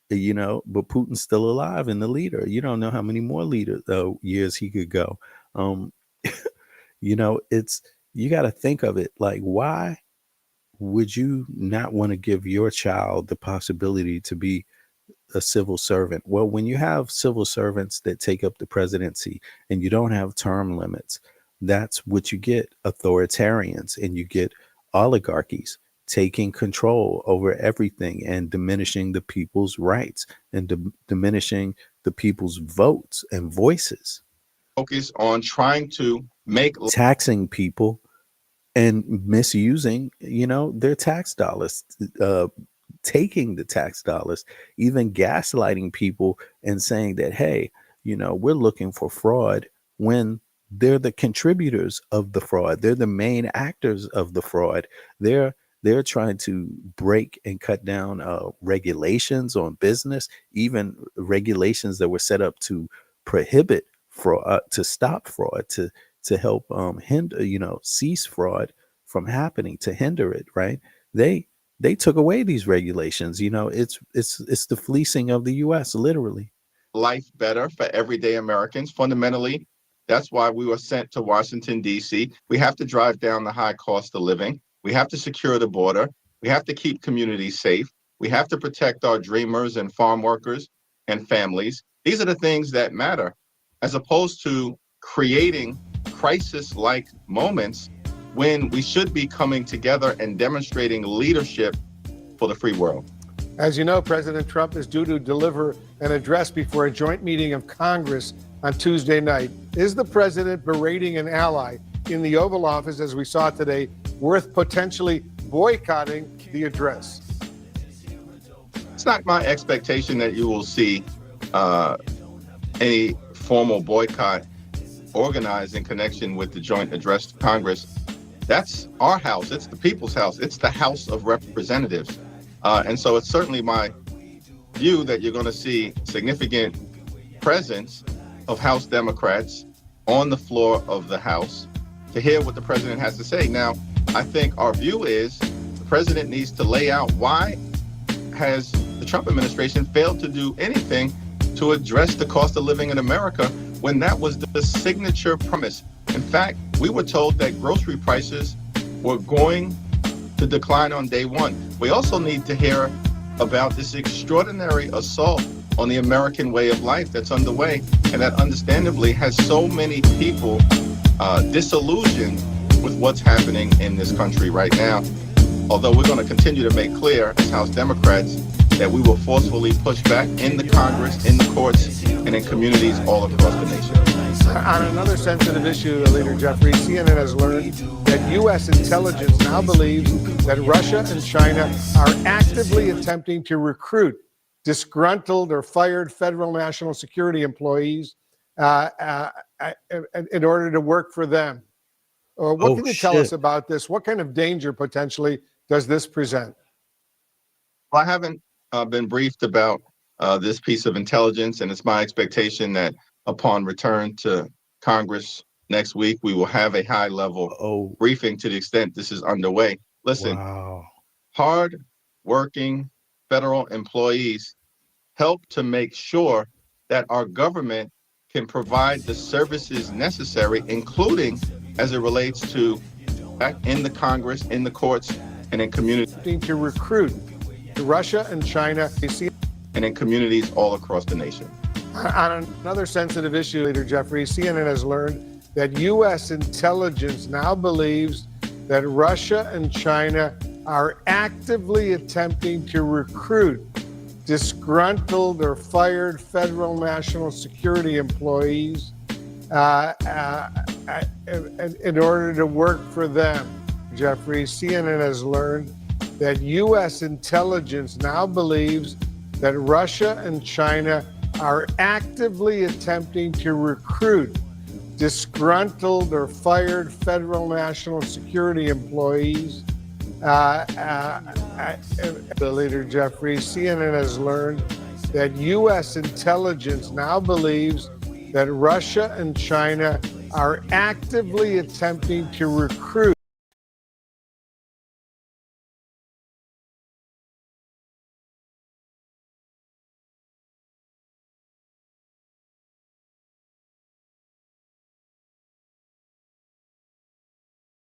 you know, but Putin's still alive and the leader. You don't know how many more years he could go. You know, you got to think of it like, why would you not want to give your child the possibility to be a civil servant? Well, when you have civil servants that take up the presidency and you don't have term limits, that's what you get: authoritarians, and you get oligarchies taking control over everything and diminishing the people's rights and diminishing the people's votes and voices. Focus on trying to make taxing people and misusing, you know, their tax dollars, taking the tax dollars, even gaslighting people and saying that, hey, you know, we're looking for fraud when they're the contributors of the fraud. They're the main actors of the fraud. They're trying to break and cut down regulations on business, even regulations that were set up to prohibit fraud, to stop fraud, to help hinder, you know, cease fraud from happening, to hinder it, right? They took away these regulations. You know, it's the fleecing of the U.S., literally. Life better for everyday Americans. Fundamentally, that's why we were sent to Washington, D.C. We have to drive down the high cost of living. We have to secure the border. We have to keep communities safe. We have to protect our dreamers and farm workers and families. These are the things that matter, as opposed to creating crisis-like moments when we should be coming together and demonstrating leadership for the free world. As you know, President Trump is due to deliver an address before a joint meeting of Congress on Tuesday night. Is the president berating an ally in the Oval Office, as we saw today, worth potentially boycotting the address? It's not my expectation that you will see any formal boycott organized in connection with the joint address to Congress. That's our house. It's the people's house. It's the House of Representatives. And so it's certainly my view that you're going to see significant presence of House Democrats on the floor of the House to hear what the president has to say. Now, I think our view is the president needs to lay out why has the Trump administration failed to do anything to address the cost of living in America when that was the signature promise. In fact, we were told that grocery prices were going to decline on day one. We also need to hear about this extraordinary assault on the American way of life that's underway, and that understandably has so many people disillusioned with what's happening in this country right now. Although we're going to continue to make clear as House Democrats that we will forcefully push back in the Congress, in the courts, and in communities all across the nation. On another sensitive issue, Leader Jeffrey, CNN has learned that U.S. intelligence now believes that Russia and China are actively attempting to recruit disgruntled or fired federal national security employees in order to work for them. What can you tell us about this? What kind of danger potentially does this present? Well, I haven't been briefed about this piece of intelligence, and it's my expectation that upon return to Congress next week, we will have a high-level briefing to the extent this is underway. Listen, hard-working federal employees help to make sure that our government can provide the services necessary, including as it relates to back in the Congress, in the courts, and in communities. To recruit Russia and China, and in communities all across the nation. On another sensitive issue, Leader Jeffrey, CNN has learned that U.S. intelligence now believes that Russia and China are actively attempting to recruit disgruntled or fired federal national security employees in order to work for them. Jeffrey, CNN has learned that U.S. intelligence now believes that Russia and China are actively attempting to recruit disgruntled or fired federal national security employees. The Leader Jeffrey, CNN has learned that U.S. intelligence now believes that Russia and China are actively attempting to recruit